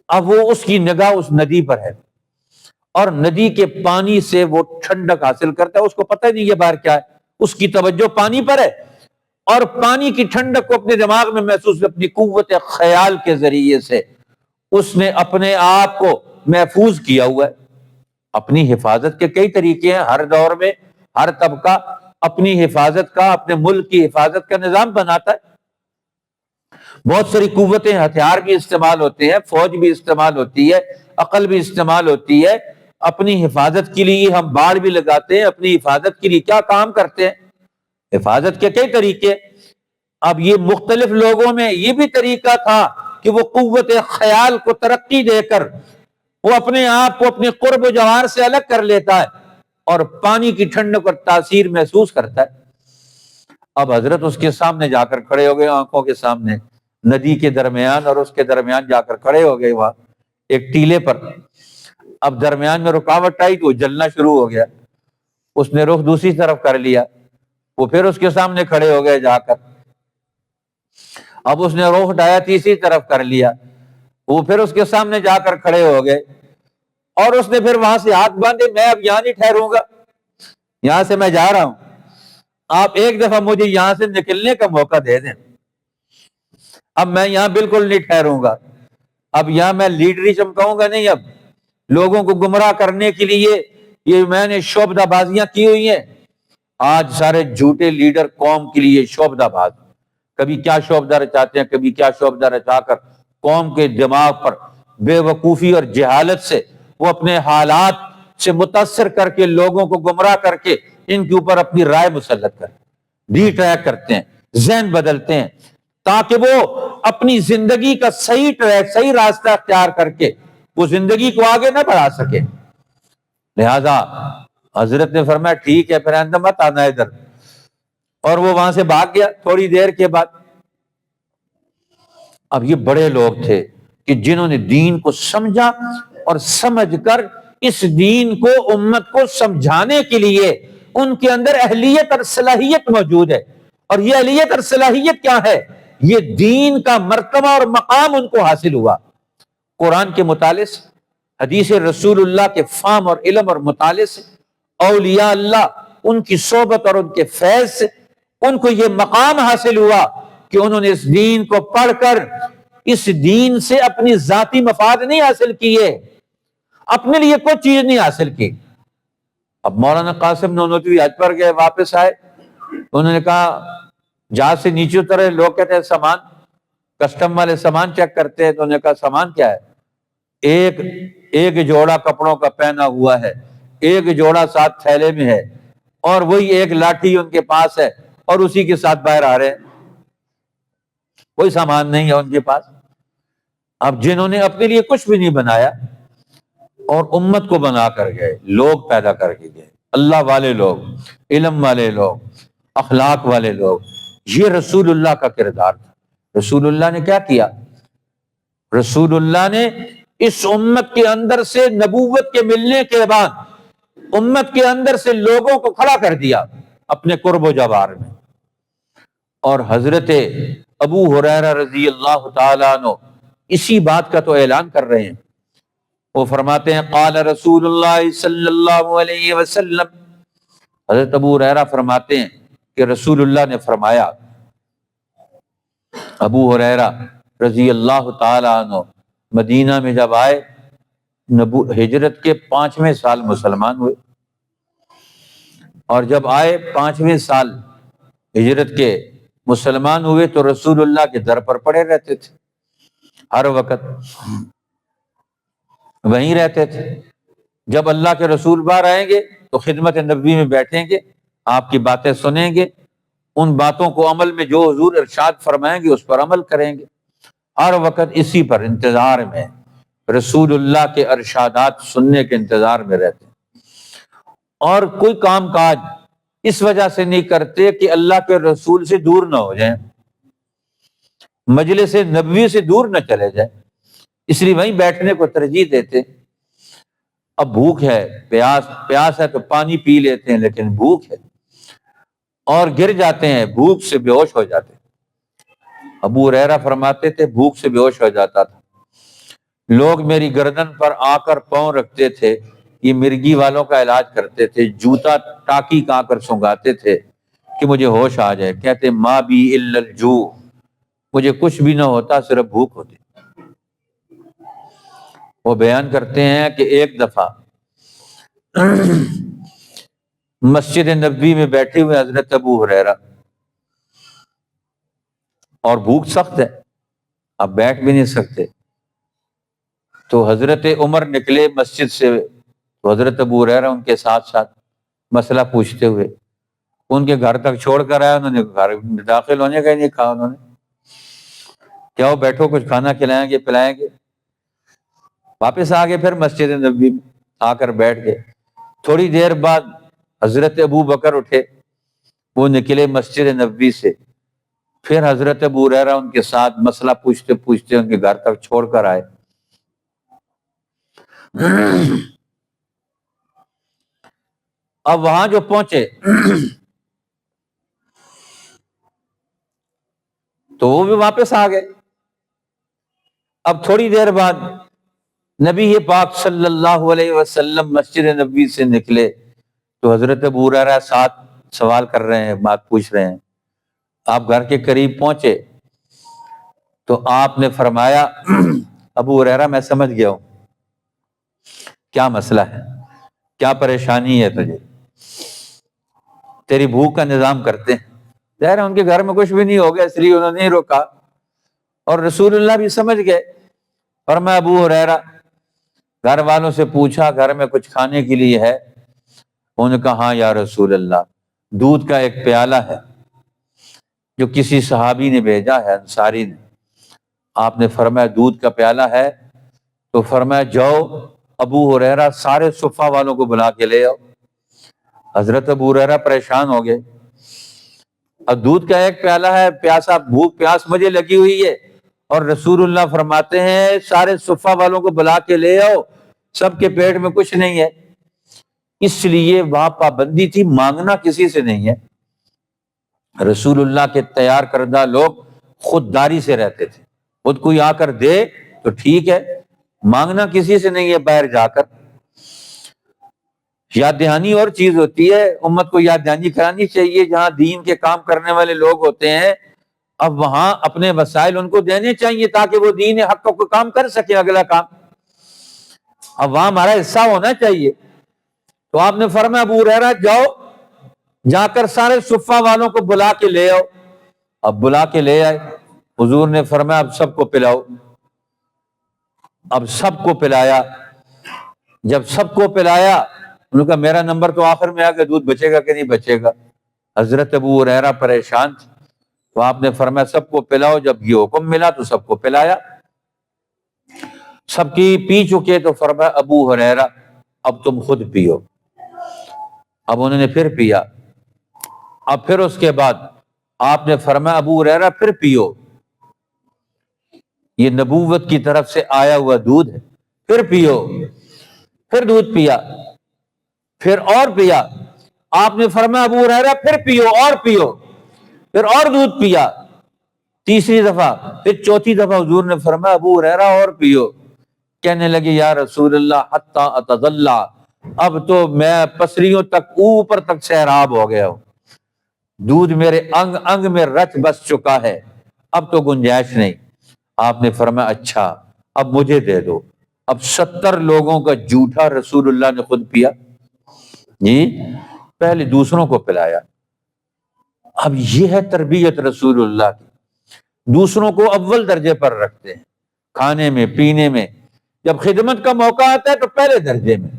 اب وہ اس کی نگاہ اس ندی پر ہے اور ندی کے پانی سے وہ ٹھنڈک حاصل کرتا ہے، اس کو پتہ ہی نہیں یہ باہر کیا ہے، اس کی توجہ پانی پر ہے اور پانی کی ٹھنڈک کو اپنے دماغ میں محسوس، اپنی قوت خیال کے ذریعے سے اس نے اپنے آپ کو محفوظ کیا ہوا ہے۔ اپنی حفاظت کے کئی طریقے ہیں، ہر دور میں ہر طبقہ اپنی حفاظت کا، اپنے ملک کی حفاظت کا نظام بناتا ہے۔ بہت ساری قوتیں، ہتھیار بھی استعمال ہوتے ہیں، فوج بھی استعمال ہوتی ہے، عقل بھی استعمال ہوتی ہے۔ اپنی حفاظت کے لیے ہم باڑ بھی لگاتے ہیں، اپنی حفاظت کے لیے کیا کام کرتے ہیں، حفاظت کے کئی طریقے۔ اب یہ مختلف لوگوں میں یہ بھی طریقہ تھا کہ وہ قوت خیال کو ترقی دے کر وہ اپنے آپ کو اپنے قرب و جوار سے الگ کر لیتا ہے اور پانی کی ٹھنڈک اور تاثیر محسوس کرتا ہے۔ اب حضرت اس کے سامنے جا کر کھڑے ہو گئے، آنکھوں کے سامنے ندی کے درمیان اور اس کے درمیان جا کر کھڑے ہو گئے وہاں ایک ٹیلے پر۔ اب درمیان میں رکاوٹ آئی تو وہ جلنا شروع ہو گیا، اس نے رخ دوسری طرف کر لیا، وہ پھر اس کے سامنے کھڑے ہو گئے جا کر۔ اب اس نے رخ ہٹایا، تیسری طرف کر لیا، وہ پھر اس کے سامنے جا کر کھڑے ہو گئے اور اس نے پھر وہاں سے ہاتھ باندھے، میں اب یہاں نہیں ٹھہروں گا، یہاں سے میں جا رہا ہوں، آپ ایک دفعہ مجھے یہاں سے نکلنے کا موقع دے دیں، اب میں یہاں بالکل نہیں ٹھہروں گا، اب یہاں میں لیڈری چمکاؤں گا نہیں، اب لوگوں کو گمراہ کرنے کے لیے یہ میں نے شعبدہ بازیاں کی ہوئی ہیں۔ آج سارے جھوٹے لیڈر قوم کے لیے شعبدہ باز، کبھی کیا شعبدہ رچاتے ہیں، کبھی کیا شعبدہ رچا کر قوم کے دماغ پر بے وقوفی اور جہالت سے وہ اپنے حالات سے متاثر کر کے لوگوں کو گمراہ کر کے ان کے اوپر اپنی رائے مسلط کرتے ہیں، ڈی ٹریک کرتے ہیں، ذہن بدلتے ہیں تاکہ وہ اپنی زندگی کا صحیح ٹریک، صحیح راستہ اختیار کر کے وہ زندگی کو آگے نہ بڑھا سکے۔ لہذا حضرت نے فرمایا ٹھیک ہے، پھر آئندہ مت آنا ادھر، اور وہ وہاں سے بھاگ گیا تھوڑی دیر کے بعد۔ اب یہ بڑے لوگ تھے کہ جنہوں نے دین کو سمجھا اور سمجھ کر اس دین کو امت کو سمجھانے کے لیے ان کے اندر اہلیت اور صلاحیت موجود ہے۔ اور یہ اہلیت اور صلاحیت کیا ہے؟ یہ دین کا مرتبہ اور مقام ان کو حاصل ہوا، قرآن کے مطالعے سے، حدیث رسول اللہ کے فہم اور علم اور مطالعے سے، اولیاء اللہ ان کی صحبت اور ان کے فیض سے ان کو یہ مقام حاصل ہوا کہ انہوں نے اس دین کو پڑھ کر اس دین سے اپنی ذاتی مفاد نہیں حاصل کیے، اپنے لیے کوئی چیز نہیں حاصل کی۔ اب مولانا قاسم نانوتوی حج پر گئے، واپس آئے، انہوں نے کہا جہاز سے نیچے اترے، لوگ کہتے ہیں سامان، کسٹم والے سامان چیک کرتے ہیں، تو انہوں نے کہا سامان کیا ہے؟ ایک جوڑا کپڑوں کا پہنا ہوا ہے، ایک جوڑا ساتھ تھیلے میں ہے، اور وہی ایک لاٹھی ان کے پاس ہے اور اسی کے ساتھ باہر آ رہے ہیں، کوئی سامان نہیں ہے ان کے پاس۔ اب جنہوں نے اپنے لیے کچھ بھی نہیں بنایا اور امت کو بنا کر گئے، لوگ پیدا کر کے گئے، اللہ والے لوگ، علم والے لوگ، اخلاق والے لوگ، یہ رسول اللہ کا کردار تھا۔ رسول اللہ نے کیا کیا؟ رسول اللہ نے اس امت کے اندر سے نبوت کے ملنے کے بعد امت کے اندر سے لوگوں کو کھڑا کر دیا اپنے قرب و جوار میں۔ اور حضرت ابو ہریرہ رضی اللہ تعالیٰ عنہ اسی بات کا تو اعلان کر رہے ہیں، وہ فرماتے ہیں قال رسول اللہ صلی اللہ علیہ وسلم، حضرت ابو ہریرہ فرماتے ہیں کہ رسول اللہ نے فرمایا، ابو ہریرہ رضی اللہ تعالیٰ عنہ مدینہ میں جب آئے، ہجرت کے 5ویں سال مسلمان ہوئے، اور جب آئے 5ویں سال ہجرت کے مسلمان ہوئے تو رسول اللہ کے در پر پڑے رہتے تھے، ہر وقت وہیں رہتے تھے۔ جب اللہ کے رسول باہر آئیں گے تو خدمت نبوی میں بیٹھیں گے، آپ کی باتیں سنیں گے، ان باتوں کو عمل میں جو حضور ارشاد فرمائیں گے اس پر عمل کریں گے، ہر وقت اسی پر انتظار میں، رسول اللہ کے ارشادات سننے کے انتظار میں رہتے ہیں۔ اور کوئی کام کاج اس وجہ سے نہیں کرتے کہ اللہ کے رسول سے دور نہ ہو جائیں، مجلس نبوی سے دور نہ چلے جائیں، اس لیے وہیں بیٹھنے کو ترجیح دیتے۔ اب بھوک ہے، پیاس ہے تو پانی پی لیتے ہیں، لیکن بھوک ہے اور گر جاتے ہیں، بھوک سے بے ہوش ہو جاتے ہیں۔ ابو ہریرہ فرماتے تھے بھوک سے بے ہوش ہو جاتا تھا، لوگ میری گردن پر آ کر پاؤں رکھتے تھے، یہ مرگی والوں کا علاج کرتے تھے، جوتا ٹاکی کا کر سنگاتے تھے کہ مجھے ہوش آ جائے، کہتے ما بی الا الجوع، مجھے کچھ بھی نہ ہوتا صرف بھوک ہوتی۔ وہ بیان کرتے ہیں کہ ایک دفعہ مسجد نبوی میں بیٹھے ہوئے حضرت ابو ہریرہ، اور بھوک سخت ہے، اب بیٹھ بھی نہیں سکتے، تو حضرت عمر نکلے مسجد سے، تو حضرت ابو ہریرہ ان کے ساتھ ساتھ مسئلہ پوچھتے ہوئے ان کے گھر تک چھوڑ کر آیا، انہوں نے گھر داخل ہونے کا ہی نہیں کہا، انہوں نے کیا ہو بیٹھو کچھ کھانا کھلائیں گے پلائیں گے، واپس آ گئے، پھر مسجد نبوی میں آ کر بیٹھ گئے۔ تھوڑی دیر بعد حضرت ابو بکر اٹھے، وہ نکلے مسجد نبوی سے، پھر حضرت ابو ہریرہ ان کے ساتھ مسئلہ پوچھتے پوچھتے ان کے گھر تک چھوڑ کر آئے۔ اب وہاں جو پہنچے تو وہ بھی واپس آ گئے۔ اب تھوڑی دیر بعد نبی پاک صلی اللہ علیہ وسلم مسجد نبوی سے نکلے تو حضرت ابو ہریرہ ساتھ سوال کر رہے ہیں، بات پوچھ رہے ہیں۔ آپ گھر کے قریب پہنچے تو آپ نے فرمایا ابو ہریرہ میں سمجھ گیا ہوں کیا مسئلہ ہے، کیا پریشانی ہے تجھے، تیری بھوک کا نظام کرتے ہیں۔ ظاہر ہے ان کے گھر میں کچھ بھی نہیں ہو گیا، اس لیے انہوں نے نہیں روکا، اور رسول اللہ بھی سمجھ گئے۔ فرمایا ابو ہریرہ، گھر والوں سے پوچھا گھر میں کچھ کھانے کے لیے ہے؟ انہوں نے کہا ہاں یا رسول اللہ، دودھ کا ایک پیالہ ہے جو کسی صحابی نے بھیجا ہے، انصاری نے۔ آپ نے فرمایا دودھ کا پیالہ ہے؟ تو فرمایا جاؤ ابو ہریرہ سارے صفہ والوں کو بلا کے لے آؤ۔ حضرت ابو ہریرہ پریشان ہو گئے، اب دودھ کا ایک پیالہ ہے، پیاسا بھوک پیاس مجھے لگی ہوئی ہے، اور رسول اللہ فرماتے ہیں سارے صفہ والوں کو بلا کے لے آؤ، سب کے پیٹ میں کچھ نہیں ہے۔ اس لیے وہاں پابندی تھی، مانگنا کسی سے نہیں ہے۔ رسول اللہ کے تیار کردہ لوگ خودداری سے رہتے تھے، خود کوئی آ کر دے تو ٹھیک ہے، مانگنا کسی سے نہیں ہے باہر جا کر۔ یاد دہانی اور چیز ہوتی ہے، امت کو یاد دہانی کرانی چاہیے، جہاں دین کے کام کرنے والے لوگ ہوتے ہیں اب وہاں اپنے وسائل ان کو دینے چاہیے تاکہ وہ دین حق کو کام کر سکے، اگلا کام اب وہاں ہمارا حصہ ہونا چاہیے۔ تو آپ نے فرمایا ابو ہریرہ جاؤ، جا کر سارے صفہ والوں کو بلا کے لے آؤ۔ اب بلا کے لے آئے، حضور نے فرمایا اب سب کو پلاؤ۔ اب سب کو پلایا، جب سب کو پلایا انہوں نے کہا میرا نمبر تو آخر میں آ گیا، دودھ بچے گا کہ نہیں بچے گا۔ حضرت ابو ہریرہ پریشان تھے، تو آپ نے فرمایا سب کو پلاؤ۔ جب یہ حکم ملا تو سب کو پلایا، سب کی پی چکے، تو فرمایا ابو ہریرہ اب تم خود پیو۔ اب انہوں نے پھر پیا، اب پھر اس کے بعد آپ نے فرمایا ابو ہریرہ پھر پیو، یہ نبوت کی طرف سے آیا ہوا دودھ ہے، پھر پیو۔ پھر دودھ پیا، پھر اور پیا۔ آپ نے فرمایا ابو ہریرہ پھر پیو اور پیو، پھر اور دودھ پیا، تیسری دفعہ، پھر چوتھی دفعہ حضور نے فرمایا ابو ہریرہ اور پیو۔ کہنے لگے یا رسول اللہ حتی اتضلع، اب تو میں پسلیوں تک اوپر تک سیراب ہو گیا ہوں، دودھ میرے انگ انگ میں رچ بس چکا ہے، اب تو گنجائش نہیں۔ آپ نے فرمایا اچھا اب مجھے دے دو۔ اب 70 لوگوں کا جھوٹا رسول اللہ نے خود پیا، جی پہلے دوسروں کو پلایا۔ اب یہ ہے تربیت رسول اللہ کی، دوسروں کو اول درجے پر رکھتے ہیں، کھانے میں پینے میں، جب خدمت کا موقع آتا ہے تو پہلے درجے میں،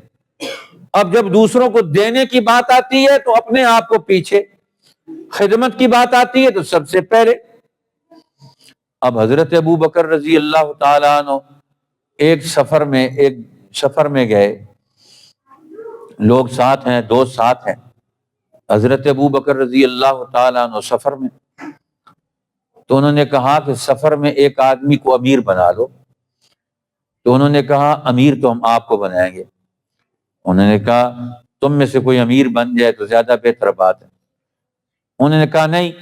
اب جب دوسروں کو دینے کی بات آتی ہے تو اپنے آپ کو پیچھے، خدمت کی بات آتی ہے تو سب سے پہلے۔ اب حضرت ابو بکر رضی اللہ تعالیٰ عنہ ایک سفر میں گئے، لوگ ساتھ ہیں، دوست ساتھ ہیں، حضرت ابو بکر رضی اللہ تعالیٰ عنہ سفر میں، تو انہوں نے کہا کہ سفر میں ایک آدمی کو امیر بنا لو، تو انہوں نے کہا امیر تو ہم آپ کو بنائیں گے۔ انہوں نے کہا تم میں سے کوئی امیر بن جائے تو زیادہ بہتر بات ہے۔ انہوں نے کہا نہیں،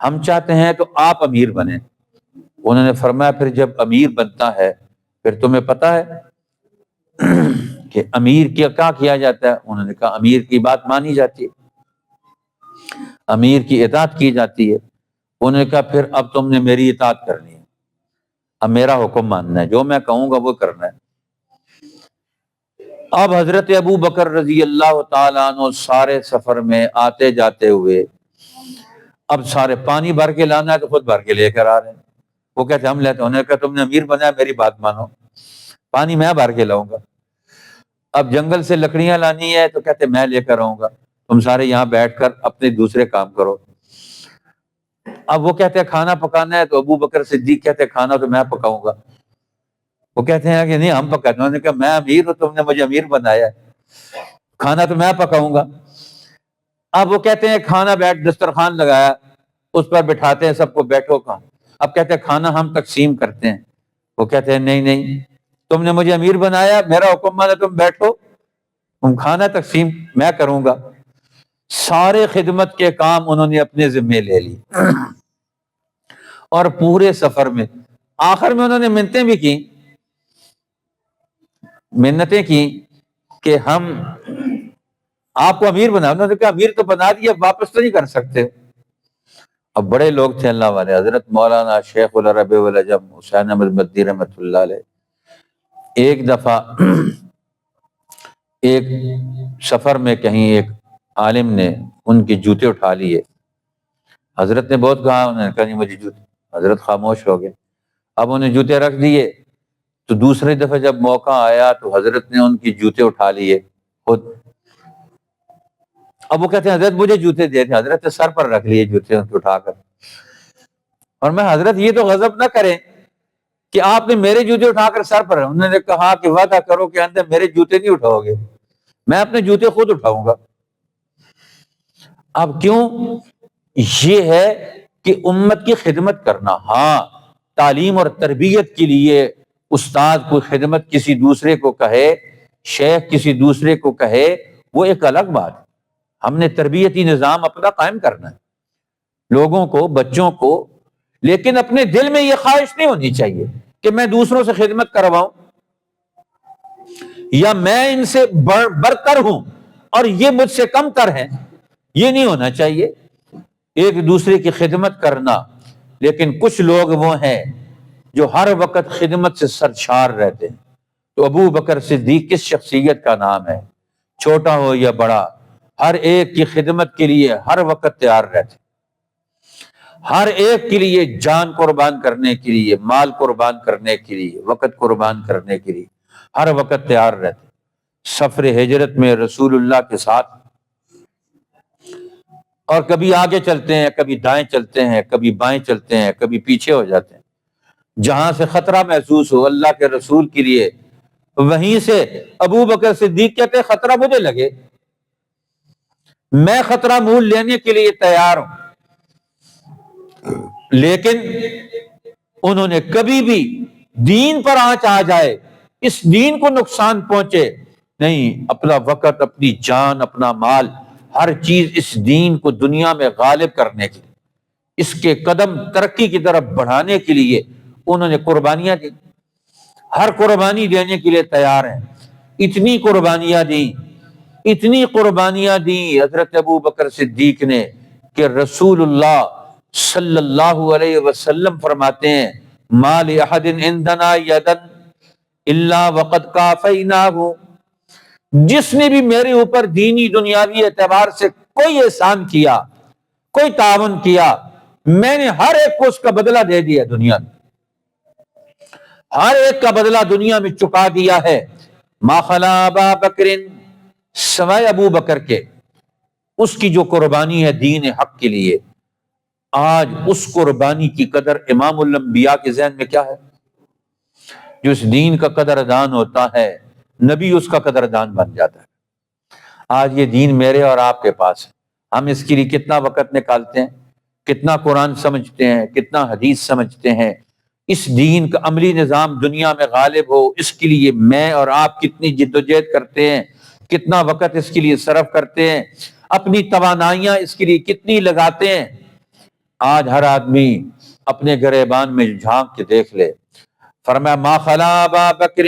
ہم چاہتے ہیں تو آپ امیر بنیں۔ انہوں نے فرمایا پھر جب امیر بنتا ہے پھر تمہیں پتہ ہے کہ امیر کیا کیا جاتا ہے؟ انہوں نے کہا امیر کی بات مانی جاتی ہے، امیر کی اطاعت کی جاتی ہے۔ انہوں نے کہا پھر اب تم نے میری اطاعت کرنی ہے، اب میرا حکم ماننا ہے، جو میں کہوں گا وہ کرنا ہے۔ اب حضرت ابو بکر رضی اللہ تعالیٰ عنہ سارے سفر میں آتے جاتے ہوئے، اب سارے پانی بھر کے لانا ہے تو خود بھر کے لے کر آ رہے ہیں۔ وہ کہتے ہم لیتے ہیں۔ انہوں نے کہا تم نے امیر بنایا، میری بات مانو، پانی میں بھر کے لاؤں گا۔ اب جنگل سے لکڑیاں لانی ہے تو کہتے میں لے کر آؤں گا، تم سارے یہاں بیٹھ کر اپنے دوسرے کام کرو۔ اب وہ کہتے ہیں کھانا پکانا ہے تو ابو بکر صدیق کہتے ہیں کھانا تو میں پکاؤں گا۔ وہ کہتے ہیں کہ نہیں ہم پکاتے ہیں۔ انہوں نے کہا میں امیر ہوں، تم نے مجھے امیر بنایا ہے، کھانا تو میں پکاؤں گا۔ اب وہ کہتے ہیں کھانا دسترخوان لگایا، اس پر بٹھاتے ہیں سب کو، بیٹھو کھاؤ۔ اب کہتے ہیں کھانا ہم تقسیم کرتے ہیں۔ وہ کہتے ہیں نہیں، تم نے مجھے امیر بنایا، میرا حکم مانا، تم بیٹھو، تم کھانا تقسیم میں کروں گا۔ سارے خدمت کے کام انہوں نے اپنے ذمے لے لی، اور پورے سفر میں آخر میں انہوں نے منتیں کی کہ ہم آپ کو امیر بنا۔ انہوں نے کہا امیر تو بنا دیا، واپس تو نہیں کر سکتے۔ اب بڑے لوگ تھے اللہ والے، حضرت مولانا شیخ العرب والعجم حسین احمد مدنی رحمۃ اللہ علیہ، ایک دفعہ ایک سفر میں کہیں ایک عالم نے ان کے جوتے اٹھا لیے۔ حضرت نے بہت کہا، انہوں نے کہا نہیں مجھے جوتے، حضرت خاموش ہو گئے۔ اب انہیں جوتے رکھ دیے تو دوسری دفعہ جب موقع آیا تو حضرت نے ان کی جوتے اٹھا لیے خود۔ اب وہ کہتے ہیں حضرت مجھے جوتے دے دیں۔ حضرت نے سر پر رکھ لیے جوتے اٹھا کر، اور میں حضرت یہ تو غضب نہ کریں کہ آپ نے میرے جوتے اٹھا کر سر پر۔ انہوں نے کہا کہ وعدہ کرو کہ اندر میرے جوتے نہیں اٹھاؤ گے، میں اپنے جوتے خود اٹھاؤں گا۔ اب کیوں؟ یہ ہے کہ امت کی خدمت کرنا۔ ہاں، تعلیم اور تربیت کے لیے استاد کو خدمت کسی دوسرے کو کہے، شیخ کسی دوسرے کو کہے، وہ ایک الگ بات ہے۔ ہم نے تربیتی نظام اپنا قائم کرنا ہے لوگوں کو، بچوں کو، لیکن اپنے دل میں یہ خواہش نہیں ہونی چاہیے کہ میں دوسروں سے خدمت کرواؤں یا میں ان سے برتر ہوں اور یہ مجھ سے کم تر ہیں۔ یہ نہیں ہونا چاہیے، ایک دوسرے کی خدمت کرنا۔ لیکن کچھ لوگ وہ ہیں جو ہر وقت خدمت سے سرشار رہتے ہیں۔ تو ابو بکر صدیق کس شخصیت کا نام ہے؟ چھوٹا ہو یا بڑا، ہر ایک کی خدمت کے لیے ہر وقت تیار رہتے، ہر ایک کے لیے جان قربان کرنے کے لیے، مال قربان کرنے کے لیے، وقت قربان کرنے کے لیے ہر وقت تیار رہتے۔ سفر ہجرت میں رسول اللہ کے ساتھ، اور کبھی آگے چلتے ہیں، کبھی دائیں چلتے ہیں، کبھی بائیں چلتے ہیں، کبھی پیچھے ہو جاتے ہیں۔ جہاں سے خطرہ محسوس ہو اللہ کے رسول کے لیے، وہیں سے ابو بکر صدیق کہتے ہیں خطرہ مجھے لگے، میں خطرہ مول لینے کے لیے تیار ہوں۔ لیکن انہوں نے کبھی بھی دین پر آنچ آ جائے، اس دین کو نقصان پہنچے نہیں، اپنا وقت، اپنی جان، اپنا مال، ہر چیز اس دین کو دنیا میں غالب کرنے کے لیے، اس کے قدم ترقی کی طرف بڑھانے کے لیے انہوں نے قربانیاں دی، ہر قربانی دینے کے لیے تیار ہیں۔ اتنی قربانیاں دی حضرت ابو بکر صدیق نے کہ رسول اللہ صلی اللہ علیہ وسلم فرماتے ہیں ما لأحد عندنا یدن الا وقد کافیناہ، جس نے بھی میرے اوپر دینی دنیاوی اعتبار سے کوئی احسان کیا، کوئی تعاون کیا، میں نے ہر ایک کو اس کا بدلہ دے دیا، دنیا میں ہر ایک کا بدلہ دنیا میں چکا دیا ہے۔ ما خلا ابا بکر، سوائے ابو بکر کے، اس کی جو قربانی ہے دین حق کے لیے، آج اس قربانی کی قدر امام الانبیاء کے ذہن میں کیا ہے؟ جو اس دین کا قدردان ہوتا ہے، نبی اس کا قدردان بن جاتا ہے۔ آج یہ دین میرے اور آپ کے پاس ہے، ہم اس کے لیے کتنا وقت نکالتے ہیں، کتنا قرآن سمجھتے ہیں، کتنا حدیث سمجھتے ہیں، اس دین کا عملی نظام دنیا میں غالب ہو، اس کے لیے میں اور آپ کتنی جدوجہد کرتے ہیں، کتنا وقت اس کے لیے صرف کرتے ہیں، اپنی توانائیاں اس کے لیے کتنی لگاتے ہیں۔ آج ہر آدمی اپنے گریبان میں جھانک کے دیکھ لے۔ فرمایا ما خلا ابا بکر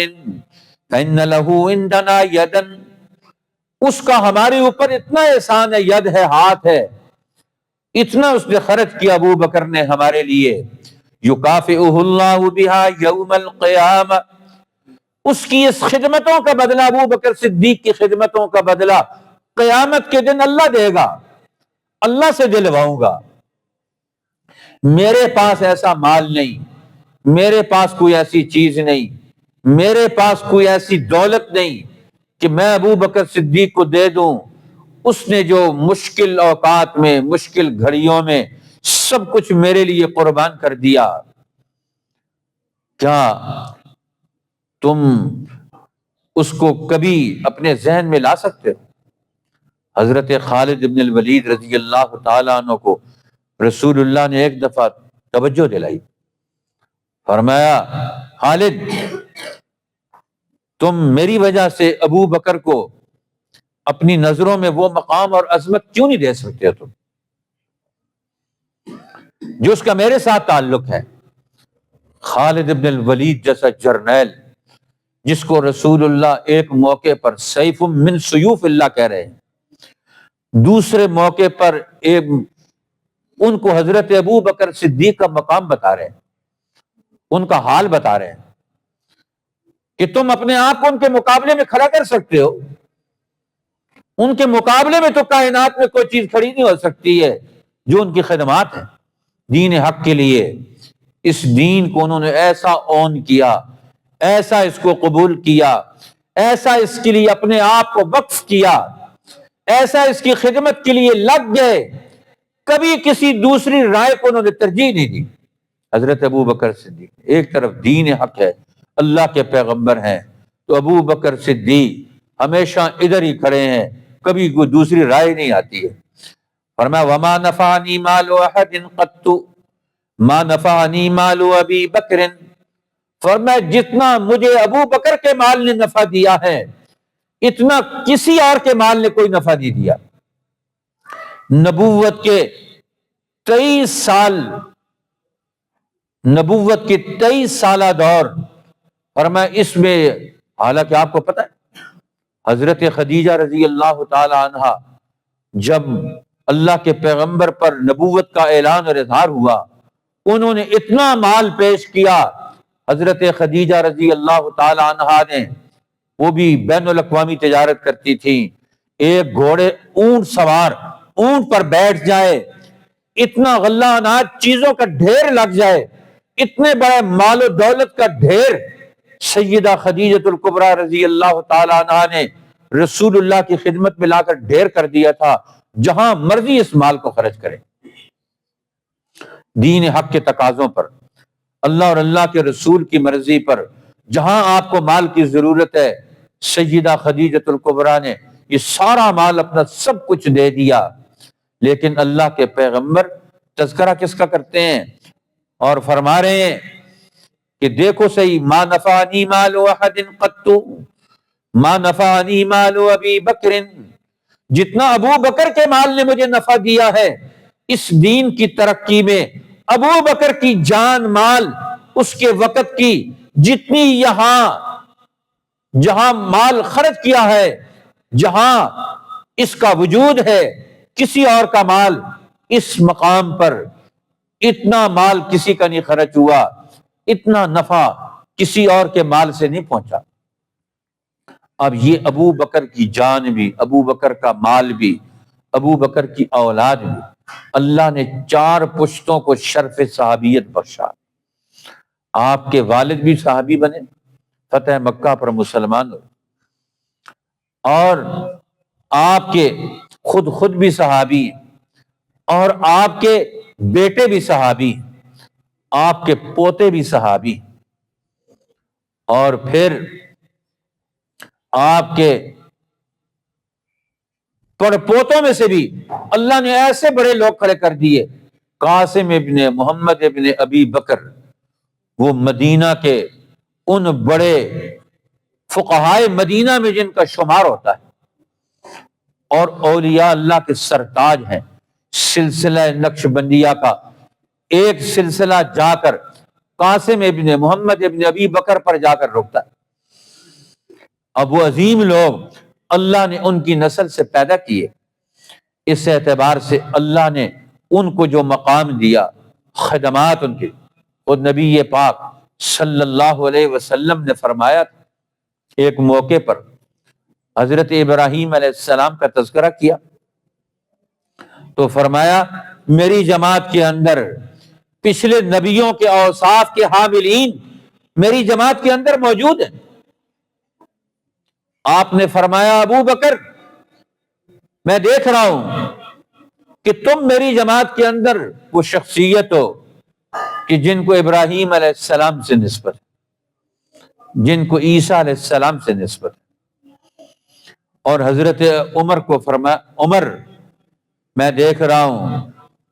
فإن له عندنا یدن، اس کا ہمارے اوپر اتنا احسان ہے، ید ہے، ہاتھ ہے، اتنا اس نے خرچ کیا ابو بکر نے ہمارے لیے۔ یکافئہ اللہ بہا یوم القیامہ، اس کی اس خدمتوں کا بدلہ، ابو بکر صدیق کی خدمتوں کا بدلہ قیامت کے دن اللہ دے گا، اللہ سے دلواؤں گا۔ میرے پاس ایسا مال نہیں، میرے پاس کوئی ایسی چیز نہیں، میرے پاس کوئی ایسی دولت نہیں کہ میں ابو بکر صدیق کو دے دوں۔ اس نے جو مشکل اوقات میں، مشکل گھڑیوں میں سب کچھ میرے لیے قربان کر دیا۔ کیا تم اس کو کبھی اپنے ذہن میں لا سکتے ہو؟ حضرت خالد بن الولید رضی اللہ تعالیٰ عنہ کو رسول اللہ نے ایک دفعہ توجہ دلائی، فرمایا خالد تم میری وجہ سے ابو بکر کو اپنی نظروں میں وہ مقام اور عظمت کیوں نہیں دے سکتے تم جو اس کا میرے ساتھ تعلق ہے؟ خالد بن الولید جیسا جرنیل، جس کو رسول اللہ ایک موقع پر سیف من سیوف اللہ کہہ رہے ہیں، دوسرے موقع پر ان کو حضرت ابو بکر صدیق کا مقام بتا رہے ہیں، ان کا حال بتا رہے ہیں کہ تم اپنے آپ کو ان کے مقابلے میں کھڑا کر سکتے ہو؟ ان کے مقابلے میں تو کائنات میں کوئی چیز کھڑی نہیں ہو سکتی ہے جو ان کی خدمات ہیں دین حق کے لیے۔ اس دین کو انہوں نے ایسا اون کیا، ایسا اس کو قبول کیا، ایسا اس کے لیے اپنے آپ کو وقف کیا، ایسا اس کی خدمت کے لیے لگ گئے، کبھی کسی دوسری رائے کو انہوں نے ترجیح نہیں دی۔ حضرت ابو بکر صدیق، ایک طرف دین حق ہے، اللہ کے پیغمبر ہیں، تو ابو بکر صدیق ہمیشہ ادھر ہی کھڑے ہیں، کبھی کوئی دوسری رائے نہیں آتی ہے۔ فرمایا وما نفعنی مال احد قط ما نفعنی مال ابی بکر، فرمایا جتنا مجھے ابو بکر کے مال نے نفع دیا ہے اتنا کسی اور کے مال نے کوئی نفع نہیں دیا۔ نبوت کے 23 سال، نبوت کے 23 سالہ دور، فرمایا اس میں، حالانکہ آپ کو پتہ ہے حضرت خدیجہ رضی اللہ تعالی عنہا جب اللہ کے پیغمبر پر نبوت کا اعلان اور اظہار ہوا، انہوں نے اتنا مال پیش کیا، حضرت خدیجہ رضی اللہ تعالی عنہا نے، وہ بھی بین الاقوامی تجارت کرتی تھی، ایک گھوڑے اونٹ سوار اونٹ پر بیٹھ جائے، اتنا غلہ اناج چیزوں کا ڈھیر لگ جائے، اتنے بڑے مال و دولت کا ڈھیر، سیدہ خدیجہ الکبریٰ رضی اللہ تعالی عنہا نے رسول اللہ کی خدمت میں لا کر ڈھیر کر دیا تھا، جہاں مرضی اس مال کو خرچ کرے، دین حق کے تقاضوں پر، اللہ اور اللہ کے رسول کی مرضی پر، جہاں آپ کو مال کی ضرورت ہے، سیدہ خدیجہ الکبریٰ نے یہ سارا مال اپنا سب کچھ دے دیا۔ لیکن اللہ کے پیغمبر تذکرہ کس کا کرتے ہیں اور فرما رہے ہیں کہ دیکھو صحیح، ما نفعنی مال احد قط ما نفعنی مال ابی بکر، جتنا ابو بکر کے مال نے مجھے نفع دیا ہے اس دین کی ترقی میں، ابو بکر کی جان مال، اس کے وقت کی جتنی جہاں مال خرچ کیا ہے، جہاں اس کا وجود ہے، کسی اور کا مال اس مقام پر، اتنا مال کسی کا نہیں خرچ ہوا، اتنا نفع کسی اور کے مال سے نہیں پہنچا۔ اب یہ ابو بکر کی جان بھی، ابو بکر کا مال بھی، ابو بکر کی اولاد بھی، اللہ نے 4 پشتوں کو شرف صحابیت بخشا۔ آپ کے والد بھی صحابی بنے، فتح مکہ پر مسلمان ہوئے، اور آپ کے خود بھی صحابی ہیں، اور آپ کے بیٹے بھی صحابی ہیں، آپ کے پوتے بھی صحابی ہیں، اور پھر آپ کے پڑپوتوں میں سے بھی اللہ نے ایسے بڑے لوگ کھڑے کر دیے، قاسم ابن محمد ابن ابی بکر، وہ مدینہ کے ان بڑے فقہائے مدینہ میں جن کا شمار ہوتا ہے، اور اولیاء اللہ کے سرتاج ہیں۔ سلسلہ نقشبندیہ کا ایک سلسلہ جا کر قاسم ابن محمد ابن ابی بکر پر جا کر رکتا ہے۔ اب وہ عظیم لوگ اللہ نے ان کی نسل سے پیدا کیے، اس اعتبار سے اللہ نے ان کو جو مقام دیا، خدمات ان کی، وہ نبی پاک صلی اللہ علیہ وسلم نے فرمایا تھا۔ ایک موقع پر حضرت ابراہیم علیہ السلام کا تذکرہ کیا تو فرمایا میری جماعت کے اندر پچھلے نبیوں کے اوصاف کے حاملین میری جماعت کے اندر موجود ہیں۔ آپ نے فرمایا ابو بکر، میں دیکھ رہا ہوں کہ تم میری جماعت کے اندر وہ شخصیت ہو کہ جن کو ابراہیم علیہ السلام سے نسبت ہے، جن کو عیسیٰ علیہ السلام سے نسبت ہے۔ اور حضرت عمر کو فرمایا عمر، میں دیکھ رہا ہوں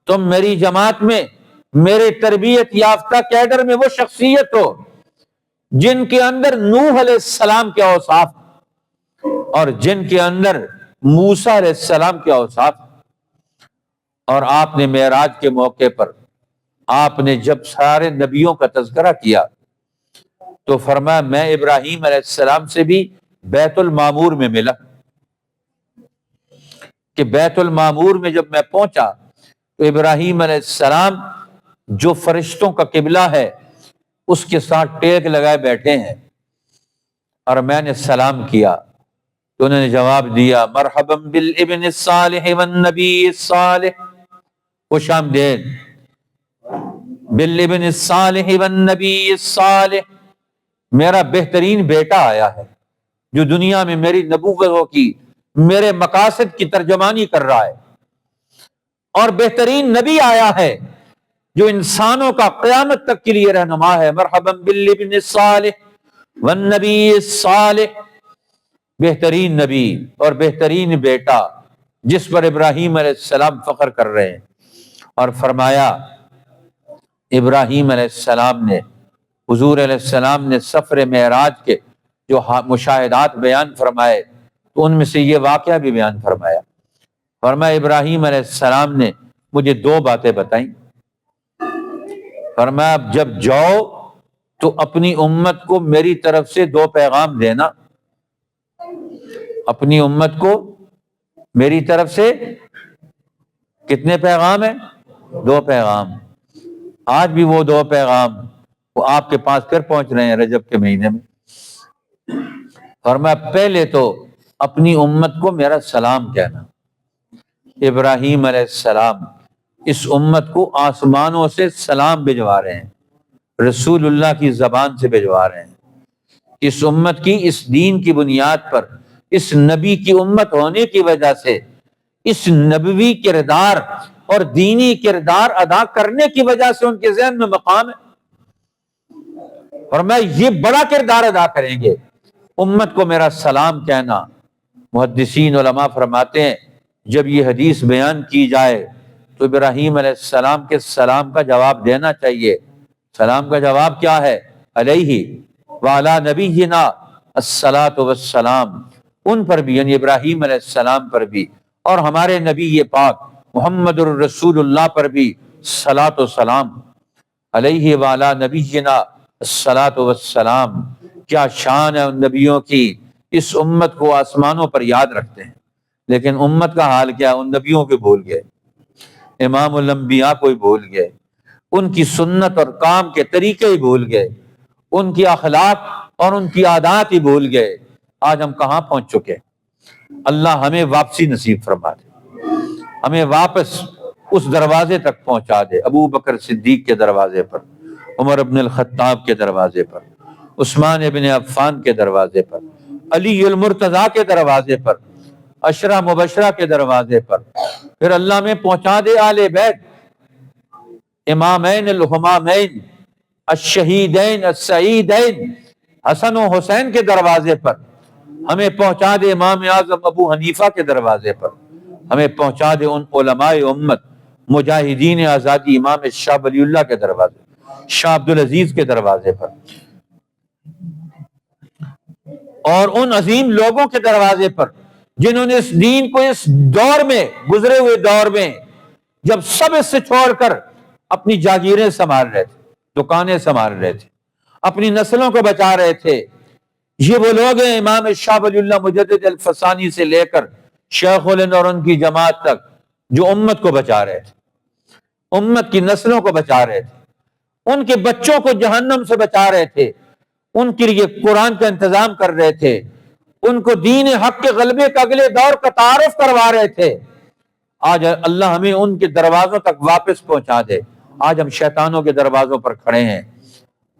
تم میری جماعت میں میرے تربیت یافتہ کیڈر میں وہ شخصیت ہو جن کے اندر نوح علیہ السلام کے اوصاف اور جن کے اندر موسیٰ علیہ السلام کے اوصاف۔ اور آپ نے معراج کے موقع پر آپ نے جب سارے نبیوں کا تذکرہ کیا تو فرمایا میں ابراہیم علیہ السلام سے بھی بیت المعمور میں ملا، کہ بیت المعمور میں جب میں پہنچا تو ابراہیم علیہ السلام جو فرشتوں کا قبلہ ہے اس کے ساتھ ٹیک لگائے بیٹھے ہیں، اور میں نے سلام کیا تو انہوں نے جواب دیا مرحبا بالابن الصالح والنبی الصالح، خوش آمدید بالابن الصالح والنبی الصالح، میرا بہترین بیٹا آیا ہے جو دنیا میں میری نبوتوں کی، میرے مقاصد کی ترجمانی کر رہا ہے، اور بہترین نبی آیا ہے جو انسانوں کا قیامت تک کے لیے رہنما ہے۔ مرحبا بالابن الصالح والنبی الصالح، بہترین نبی اور بہترین بیٹا جس پر ابراہیم علیہ السلام فخر کر رہے ہیں۔ اور فرمایا ابراہیم علیہ السلام نے، حضور علیہ السلام نے سفر معراج کے جو مشاہدات بیان فرمائے تو ان میں سے یہ واقعہ بھی بیان فرمایا۔ فرمایا ابراہیم علیہ السلام نے مجھے دو باتیں بتائیں، فرمایا جب جاؤ تو اپنی امت کو میری طرف سے دو پیغام دینا، اپنی امت کو میری طرف سے کتنے پیغام ہیں؟ دو پیغام۔ آج بھی وہ دو پیغام وہ آپ کے پاس پھر پہنچ رہے ہیں رجب کے مہینے میں۔ فرمایا پہلے تو اپنی امت کو میرا سلام کہنا۔ ابراہیم علیہ السلام اس امت کو آسمانوں سے سلام بھجوا رہے ہیں، رسول اللہ کی زبان سے بھجوا رہے ہیں۔ اس امت کی اس دین کی بنیاد پر، اس نبی کی امت ہونے کی وجہ سے، اس نبوی کردار اور دینی کردار ادا کرنے کی وجہ سے ان کے ذہن میں مقام ہے، اور میں یہ بڑا کردار ادا کریں گے، امت کو میرا سلام کہنا۔ محدثین علماء فرماتے ہیں جب یہ حدیث بیان کی جائے تو ابراہیم علیہ السلام کے سلام کا جواب دینا چاہیے۔ سلام کا جواب کیا ہے؟ علیہ وعلی نبینا الصلاۃ والسلام، ان پر بھی یعنی ابراہیم علیہ السلام پر بھی، اور ہمارے نبی پاک محمد الرسول اللہ پر بھی صلاۃ و سلام۔ علیہ وعلی نبینا الصلاۃ والسلام، کیا شان ہے ان نبیوں کی، اس امت کو آسمانوں پر یاد رکھتے ہیں، لیکن امت کا حال کیا؟ ان نبیوں کو بھول گئے، امام الانبیاء کو ہی بھول گئے، ان کی سنت اور کام کے طریقے ہی بھول گئے، ان کی اخلاق اور ان کی عادات ہی بھول گئے۔ آج ہم کہاں پہنچ چکے؟ اللہ ہمیں واپسی نصیب فرما دے، ہمیں واپس اس دروازے تک پہنچا دے، ابو بکر صدیق کے دروازے پر، عمر ابن الخطاب کے دروازے پر، عثمان ابن عفان کے دروازے پر، علی المرتضیٰ کے دروازے پر، عشرہ مبشرہ کے دروازے پر، پھر اللہ میں پہنچا دے آل بیت، امامین الہمامین الشہیدین السعیدین حسن و حسین کے دروازے پر، ہمیں پہنچا دے امام اعظم ابو حنیفہ کے دروازے پر، ہمیں پہنچا دے ان علماء امت مجاہدین آزادی امام شاہ ولی اللہ کے دروازے پر۔ شاہ عبدالعزیز کے دروازے پر اور ان عظیم لوگوں کے دروازے پر جنہوں نے اس دین کو اس دور میں، گزرے ہوئے دور میں، جب سب اس سے چھوڑ کر اپنی جاگیریں سنبھال رہے تھے، دکانیں سنبھال رہے تھے، اپنی نسلوں کو بچا رہے تھے، یہ وہ لوگ ہیں امام شاہ ولی اللہ مجدد الفسانی سے لے کر شیخ الہند اور ان کی جماعت تک، جو امت کو بچا رہے تھے، امت کی نسلوں کو بچا رہے تھے، ان کے بچوں کو جہنم سے بچا رہے تھے، ان کے لیے قرآن کا انتظام کر رہے تھے، ان کو دین حق کے غلبے کا اگلے دور کا تعارف کروا رہے تھے۔ آج اللہ ہمیں ان کے دروازوں تک واپس پہنچا دے۔ آج ہم شیطانوں کے دروازوں پر کھڑے ہیں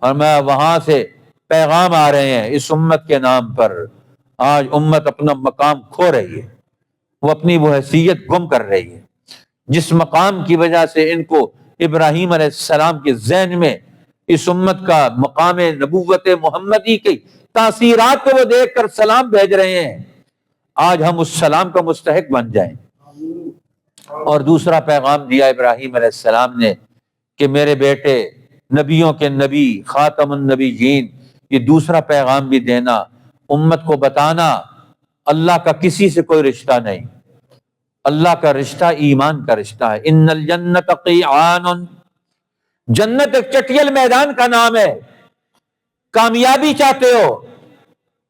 اور میں وہاں سے پیغام آ رہے ہیں اس امت کے نام پر۔ آج امت اپنا مقام کھو رہی ہے، وہ اپنی وہ حیثیت گم کر رہی ہے جس مقام کی وجہ سے ان کو ابراہیم علیہ السلام کے ذہن میں اس امت کا مقام نبوت محمدی کی تاثیرات کو وہ دیکھ کر سلام بھیج رہے ہیں۔ آج ہم اس سلام کا مستحق بن جائیں۔ اور دوسرا پیغام دیا ابراہیم علیہ السلام نے کہ میرے بیٹے، نبیوں کے نبی، خاتم النبیین، یہ دوسرا پیغام بھی دینا، امت کو بتانا اللہ کا کسی سے کوئی رشتہ نہیں، اللہ کا رشتہ ایمان کا رشتہ ہے۔ ان الجنت قیعان، جنت ایک چٹیل میدان کا نام ہے۔ کامیابی چاہتے ہو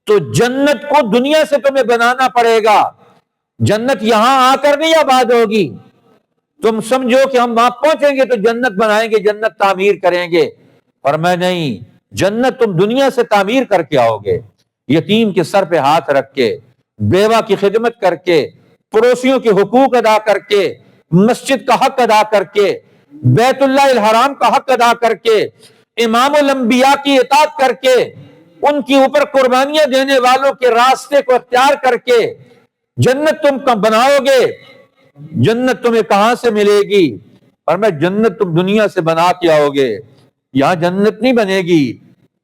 تو جنت کو دنیا سے تمہیں بنانا پڑے گا۔ جنت یہاں آ کر نہیں آباد ہوگی۔ تم سمجھو کہ ہم وہاں پہنچیں گے تو جنت بنائیں گے، جنت تعمیر کریں گے، پر میں نہیں، جنت تم دنیا سے تعمیر کر کے آؤ گے، یتیم کے سر پہ ہاتھ رکھ کے، بیوہ کی خدمت کر کے، پڑوسیوں کے حقوق ادا کر کے، مسجد کا حق ادا کر کے، بیت اللہ الحرام کا حق ادا کر کے، امام الانبیاء کی اطاعت کر کے، ان کی اوپر قربانیاں دینے والوں کے راستے کو اختیار کر کے جنت تم بناؤ گے۔ جنت تمہیں کہاں سے ملے گی؟ اور میں جنت تم دنیا سے بنا کے آؤ گے۔ یہاں جنت نہیں بنے گی،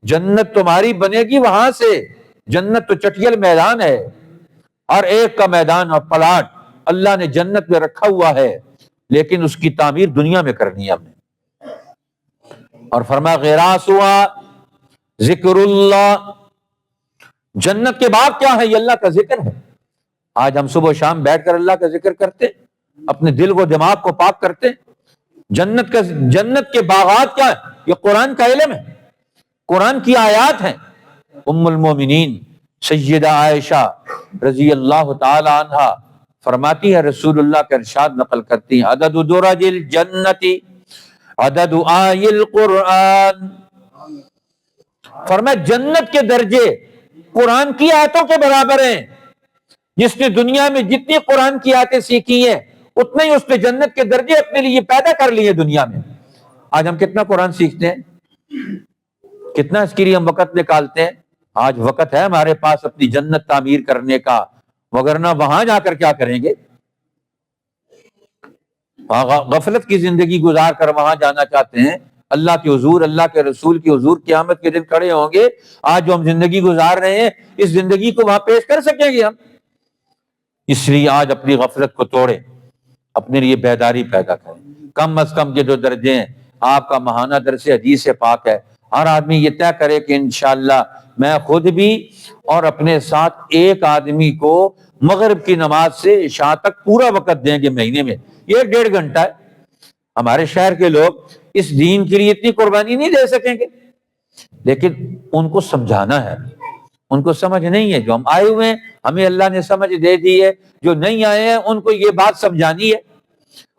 جنت تمہاری بنے گی وہاں سے۔ جنت تو چٹیل میدان ہے، ہر ایک کا میدان اور پلاٹ اللہ نے جنت میں رکھا ہوا ہے، لیکن اس کی تعمیر دنیا میں کرنی ہے ہم نے۔ اور فرمایا غراس ہوا ذکر اللہ، جنت کے باغ کیا ہے؟ یہ اللہ کا ذکر ہے۔ آج ہم صبح و شام بیٹھ کر اللہ کا ذکر کرتے، اپنے دل و دماغ کو پاک کرتے۔ جنت کے باغات کیا ہے؟ یہ قرآن کا علم ہے، قرآن کی آیات ہیں۔ ام المومنین سیدہ عائشہ رضی اللہ تعالی عنہا فرماتی ہے، رسول اللہ کا ارشاد نقل کرتی ہیں، عدد درج الجنت عدد آی القرآن، فرمایا جنت کے درجے قرآن کی آیتوں کے برابر ہیں۔ جس نے دنیا میں جتنی قرآن کی آیتیں سیکھی ہیں اتنے ہی اس نے جنت کے درجے اپنے لیے پیدا کر لیے دنیا میں۔ آج ہم کتنا قرآن سیکھتے ہیں، کتنا اس کے لیے ہم وقت نکالتے ہیں۔ آج وقت ہے ہمارے پاس اپنی جنت تعمیر کرنے کا، وگرنہ وہاں جا کر کیا کریں گے؟ غفلت کی زندگی گزار کر وہاں جانا چاہتے ہیں، اللہ کے حضور، اللہ کے رسول کے حضور قیامت کے دن کھڑے ہوں گے۔ آج جو ہم زندگی گزار رہے ہیں اس زندگی کو وہاں پیش کر سکیں گے ہم؟ اس لیے آج اپنی غفلت کو توڑیں، اپنے لیے بیداری پیدا کریں۔ کم از کم یہ جو درجے ہیں، آپ کا ماہانہ درس حدیث پاک ہے، ہر آدمی یہ طے کرے کہ انشاءاللہ میں خود بھی اور اپنے ساتھ ایک آدمی کو مغرب کی نماز سے عشاء تک پورا وقت دیں گے مہینے میں۔ یہ 1.5 گھنٹہ ہے۔ ہمارے شہر کے لوگ اس دین کے لیے اتنی قربانی نہیں دے سکیں گے، لیکن ان کو سمجھانا ہے، ان کو سمجھ نہیں ہے۔ جو ہم آئے ہوئے ہیں ہمیں اللہ نے سمجھ دے دی ہے، جو نہیں آئے ہیں ان کو یہ بات سمجھانی ہے،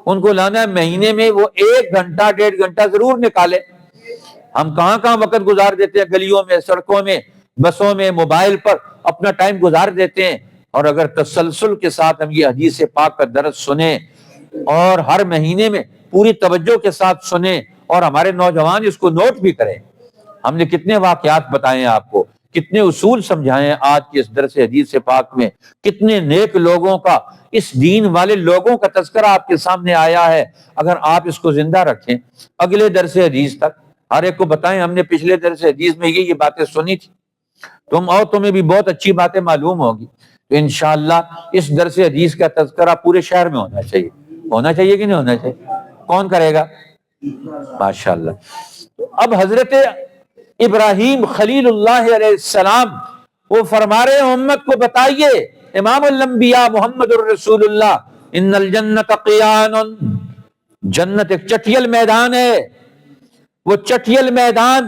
ان کو لانا ہے مہینے میں وہ 1 گھنٹہ 1.5 گھنٹہ ضرور نکالے۔ ہم کہاں کہاں وقت گزار دیتے ہیں، گلیوں میں، سڑکوں میں، بسوں میں، موبائل پر اپنا ٹائم گزار دیتے ہیں۔ اور اگر تسلسل کے ساتھ ہم یہ حدیث پاک کا درس سنیں اور ہر مہینے میں پوری توجہ کے ساتھ سنیں اور ہمارے نوجوان اس کو نوٹ بھی کریں۔ ہم نے کتنے واقعات بتائے ہیں آپ کو، کتنے اصول سمجھائے ہیں آج کے اس درس حدیث پاک میں، کتنے نیک لوگوں کا، اس دین والے لوگوں کا تذکرہ آپ کے سامنے آیا ہے۔ اگر آپ اس کو زندہ رکھیں اگلے درس حدیث تک، ہر ایک کو بتائیں ہم نے پچھلے درس حدیث میں یہ باتیں سنی تھی، تمہیں بھی بہت اچھی باتیں معلوم ہوگی۔ تو انشاءاللہ اس درس حدیث کا تذکرہ پورے شہر میں ہونا چاہیے کہ نہیں ہونا چاہیے؟ کون کرے گا؟ ماشاءاللہ۔ اب حضرت ابراہیم خلیل اللہ علیہ السلام وہ فرما رہے ہیں امت کو بتائیے، امام الانبیاء محمد الرسول اللہ، ان الجنت قیان، جنت ایک چٹیل میدان ہے، وہ چٹیل میدان،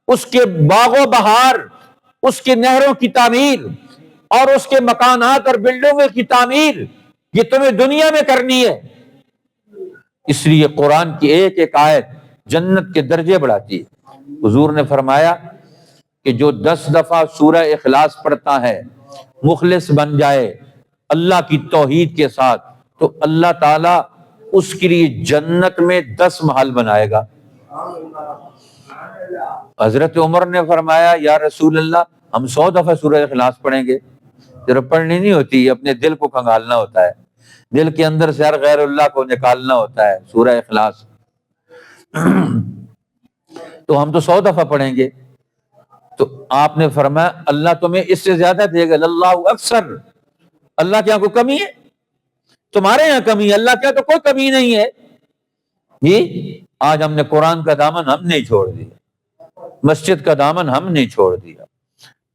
اس کے باغ و بہار، اس کے نہروں کی تعمیر اور اس کے مکانات اور بلڈنگوں کی تعمیر یہ تمہیں دنیا میں کرنی ہے۔ اس لیے قرآن کی ایک ایک آیت جنت کے درجے بڑھاتی ہے۔ حضور نے فرمایا کہ جو 10 دفعہ سورہ اخلاص پڑھتا ہے، مخلص بن جائے اللہ کی توحید کے ساتھ، تو اللہ تعالیٰ اس کے لیے جنت میں 10 محل بنائے گا۔ حضرت عمر نے فرمایا یا رسول اللہ ہم 100 دفعہ سورہ اخلاص پڑھیں گے۔ ضرور پڑھنی نہیں ہوتی، اپنے دل کو کھنگالنا ہوتا ہے، دل کے اندر سے ہر غیر اللہ کو نکالنا ہوتا ہے سورہ اخلاص۔ تو ہم تو 100 دفعہ پڑھیں گے، تو آپ نے فرمایا اللہ تمہیں اس سے زیادہ دے گا، اللہ اکثر، اللہ کے یہاں کوئی کمی ہے؟ تمہارے یہاں کمی ہے، اللہ کے یہاں تو کوئی کمی نہیں ہے۔ جی آج ہم نے قرآن کا دامن ہم نہیں چھوڑ دیا، مسجد کا دامن ہم نہیں چھوڑ دیا،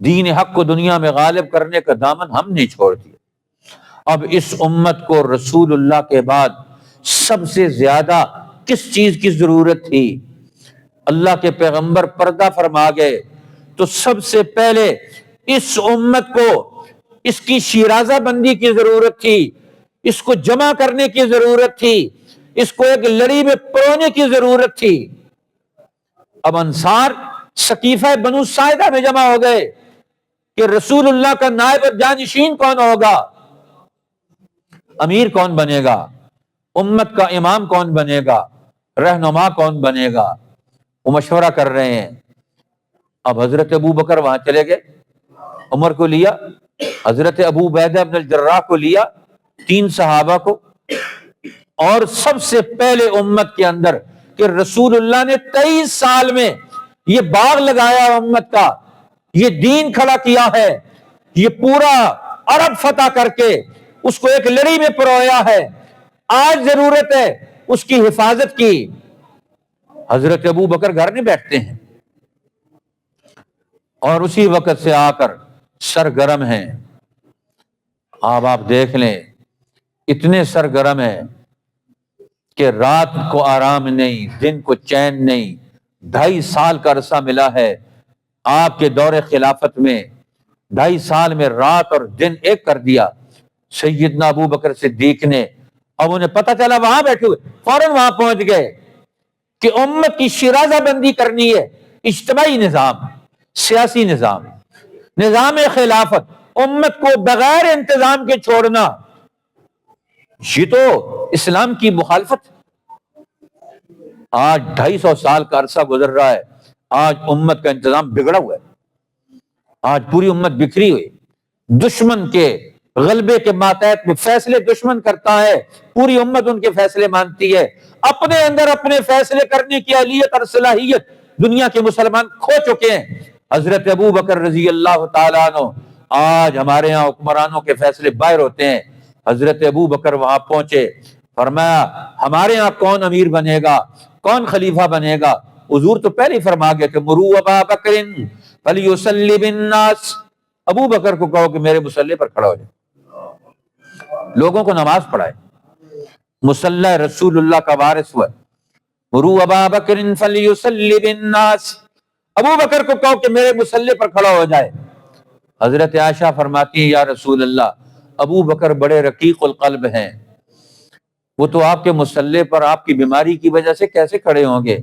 دین حق کو دنیا میں غالب کرنے کا دامن ہم نہیں چھوڑ دیا۔ اب اس امت کو رسول اللہ کے بعد سب سے زیادہ کس چیز کی ضرورت تھی؟ اللہ کے پیغمبر پردہ فرما گئے تو سب سے پہلے اس امت کو اس کی شیرازہ بندی کی ضرورت تھی، اس کو جمع کرنے کی ضرورت تھی، اس کو ایک لڑی میں پرونے کی ضرورت تھی۔ اب انصار سقیفہ بنو ساعدہ میں جمع ہو گئے کہ رسول اللہ کا نائب اور جانشین کون ہوگا، امیر کون بنے گا، امت کا امام کون بنے گا، رہنما کون بنے گا، وہ مشورہ کر رہے ہیں۔ اب حضرت ابو بکر وہاں چلے گئے، عمر کو لیا، حضرت ابو عبیدہ بن الجراح کو لیا، 3 صحابہ کو، اور سب سے پہلے امت کے اندر کہ رسول اللہ نے 23 سال میں یہ باغ لگایا امت کا، یہ دین کھڑا کیا ہے، یہ پورا عرب فتح کر کے اس کو ایک لڑی میں پرویا ہے، آج ضرورت ہے اس کی حفاظت کی۔ حضرت ابو بکر گھر نہیں بیٹھتے ہیں اور اسی وقت سے آ کر سرگرم ہیں۔ اب آپ دیکھ لیں اتنے سرگرم ہیں کہ رات کو آرام نہیں، دن کو چین نہیں۔ 2.5 سال کا عرصہ ملا ہے آپ کے دور خلافت میں، 2.5 سال میں رات اور دن ایک کر دیا۔ سیدنا ابو بکر صدیق نے، اب انہیں پتہ چلا وہاں بیٹھے ہوئے، فوراً وہاں پہنچ گئے کہ امت کی شیرازہ بندی کرنی ہے، اجتماعی نظام، سیاسی نظام، نظام خلافت، امت کو بغیر انتظام کے چھوڑنا، یہ تو اسلام کی مخالفت۔ آج 250 سال کا عرصہ گزر رہا ہے، آج امت کا انتظام بگڑا ہوا ہے، آج پوری امت بکھری ہوئی، دشمن کے غلبے کے ماتحت میں فیصلے دشمن کرتا ہے، پوری امت ان کے فیصلے مانتی ہے، اپنے اندر اپنے فیصلے کرنے کی اہلیت اور صلاحیت دنیا کے مسلمان کھو چکے ہیں۔ حضرت ابو بکر رضی اللہ تعالیٰ عنہ، آج ہمارے ہاں حکمرانوں کے فیصلے باہر ہوتے ہیں، حضرت ابو بکر وہاں پہنچے، فرمایا ہمارے ہاں کون امیر بنے گا، کون خلیفہ بنے گا؟ حضور تو پہلے ہی فرما گئے کہ مرو ابا بکر فلیصلی بالناس، ابو بکر کو کہو کہ میرے مصلی پر کھڑا ہو جائے، لوگوں کو نماز پڑھائے، مصلی رسول اللہ کا وارث ہوا۔ مرو ابا بکر فلیصلی بالناس، ابو بکر کو کہو کہ میرے مصلی پر کھڑا ہو جائے۔ حضرت عائشہ فرماتی ہیں یا رسول اللہ ابو بکر بڑے رقیق القلب ہیں، وہ تو آپ کے مصلی پر آپ کی بیماری کی وجہ سے کیسے کھڑے ہوں گے؟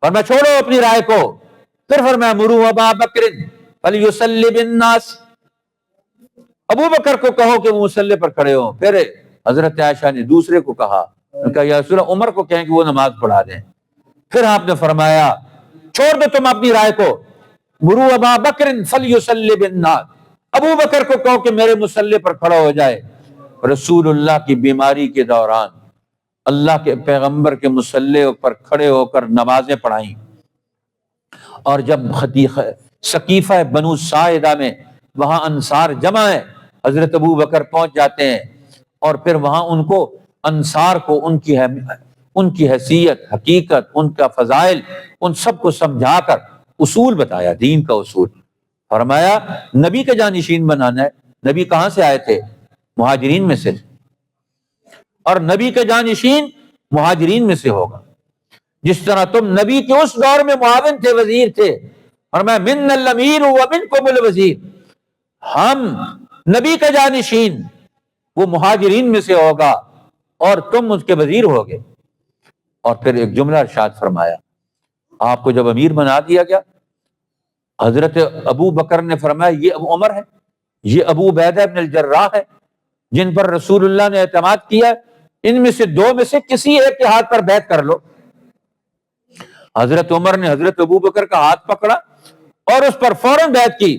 فرمایا چھوڑو اپنی رائے کو، پھر فرمایا مرو ابا بکر فلیصلی بالناس، ابو بکر کو کہو کہ وہ مصلی پر کھڑے ہوں۔ پھر حضرت عائشہ نے دوسرے کو کہا یا رسول اللہ عمر کو کہیں کہ وہ نماز پڑھا دیں۔ پھر آپ نے فرمایا چھوڑ دو تم اپنی رائے کو، مرو ابا بکر فلیصلی بالناس، ابو بکر کو کہو کہ میرے مصلی پر کھڑا ہو جائے۔ رسول اللہ کی بیماری کے دوران اللہ کے پیغمبر کے مصلی پر کھڑے ہو کر نمازیں پڑھائیں، اور جب سقیفہ بنو ساعدہ میں وہاں انصار جمع ہے، حضرت ابو بکر پہنچ جاتے ہیں، اور پھر وہاں ان کو انصار کو ان کی حیثیت، حقیقت، ان کا فضائل، ان سب کو سمجھا کر اصول بتایا، دین کا اصول۔ فرمایا نبی کا جانشین بنانا ہے۔ نبی کہاں سے آئے تھے؟ مہاجرین میں سے، اور نبی کا جانشین مہاجرین میں سے ہوگا۔ جس طرح تم نبی کے اس دور میں معاون تھے، وزیر تھے، فرمایا من الامیر ومنکم الوزیر، ہم نبی کا جانشین وہ مہاجرین میں سے ہوگا اور تم اس کے وزیر ہوگے۔ اور پھر ایک جملہ ارشاد فرمایا، آپ کو جب امیر بنا دیا گیا، حضرت ابو بکر نے فرمایا یہ ابو عمر ہے، یہ ابو عبیدہ بن الجراح ہے، جن پر رسول اللہ نے اعتماد کیا، ان میں سے دو میں سے کسی ایک کے ہاتھ پر بیعت کر لو۔ حضرت عمر نے حضرت ابو بکر کا ہاتھ پکڑا اور اس پر فوراً بیعت کی۔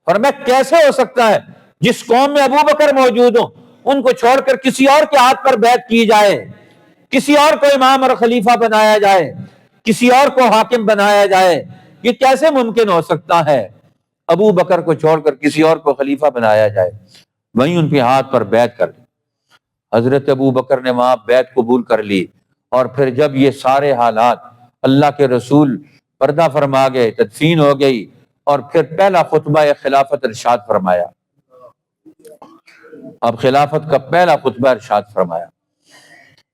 فرمایا کیسے ہو سکتا ہے جس قوم میں ابو بکر موجود ہوں ان کو چھوڑ کر کسی اور کے ہاتھ پر بیعت کی جائے، کسی اور کو امام اور خلیفہ بنایا جائے، کسی اور کو حاکم بنایا جائے، یہ کیسے ممکن ہو سکتا ہے؟ ابو بکر کو چھوڑ کر کسی اور کو خلیفہ بنایا جائے۔ وہیں ان کے ہاتھ پر بیعت کر لی۔ حضرت ابو بکر نے وہاں بیعت قبول کر لی، اور پھر جب یہ سارے حالات اللہ کے رسول پردہ فرما گئے، تدفین ہو گئی، اور پھر پہلا خطبہ خلافت ارشاد فرمایا۔ اب خلافت کا پہلا خطبہ ارشاد فرمایا،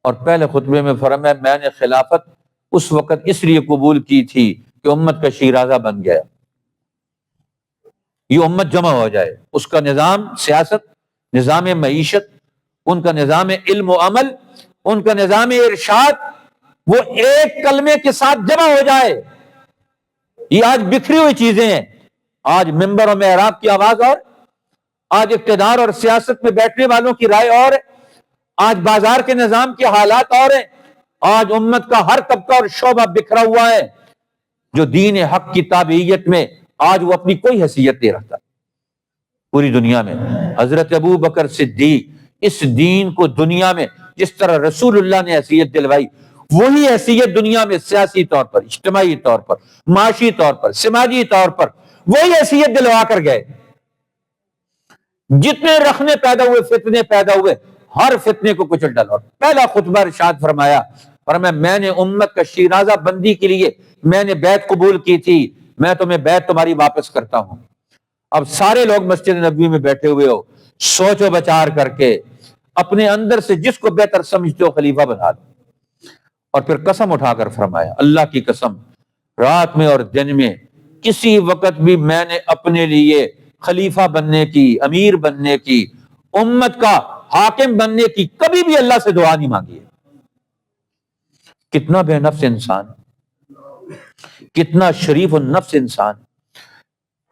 اور پہلے خطبے میں فرمایا میں نے خلافت اس وقت اس لیے قبول کی تھی کہ امت کا شیرازہ بن گیا، یہ امت جمع ہو جائے، اس کا نظام سیاست، نظام معیشت، ان کا نظام علم و عمل، ان کا نظام ارشاد، وہ ایک کلمے کے ساتھ جمع ہو جائے۔ یہ آج بکھری ہوئی چیزیں ہیں، آج ممبر و محراب کی آواز اور، آج اقتدار اور سیاست میں بیٹھنے والوں کی رائے اور، آج بازار کے نظام کے حالات اور ہیں، آج امت کا ہر طبقہ اور شعبہ بکھرا ہوا ہے، جو دین حق کی تابعیت میں آج وہ اپنی کوئی حیثیت نہیں رکھتا پوری دنیا میں۔ حضرت ابو بکر صدیق اس دین کو دنیا میں جس طرح رسول اللہ نے حیثیت دلوائی، وہی حیثیت دنیا میں سیاسی طور پر، اجتماعی طور پر، معاشی طور پر، سماجی طور پر وہی حیثیت دلوا کر گئے۔ جتنے رخنے پیدا ہوئے، فتنے پیدا ہوئے، ہر فتنے کو کچل ڈالا۔ پہلا خطبہ ارشاد فرمایا، میں نے امت کا شیرازہ بندی کے لیے میں نے بیعت قبول کی تھی، میں تمہیں بیعت تمہاری واپس کرتا ہوں۔ اب سارے لوگ مسجد نبوی میں بیٹھے ہوئے ہو، سوچ و بچار کر کے اپنے اندر سے جس کو بہتر سمجھتے ہو خلیفہ بنا دو۔ اور پھر قسم اٹھا کر فرمایا، اللہ کی قسم، رات میں اور دن میں کسی وقت بھی میں نے اپنے لیے خلیفہ بننے کی، امیر بننے کی، امت کا حاکم بننے کی کبھی بھی اللہ سے دعا نہیں مانگی ہے۔ کتنا بے نفس انسان، کتنا شریف النفس انسان،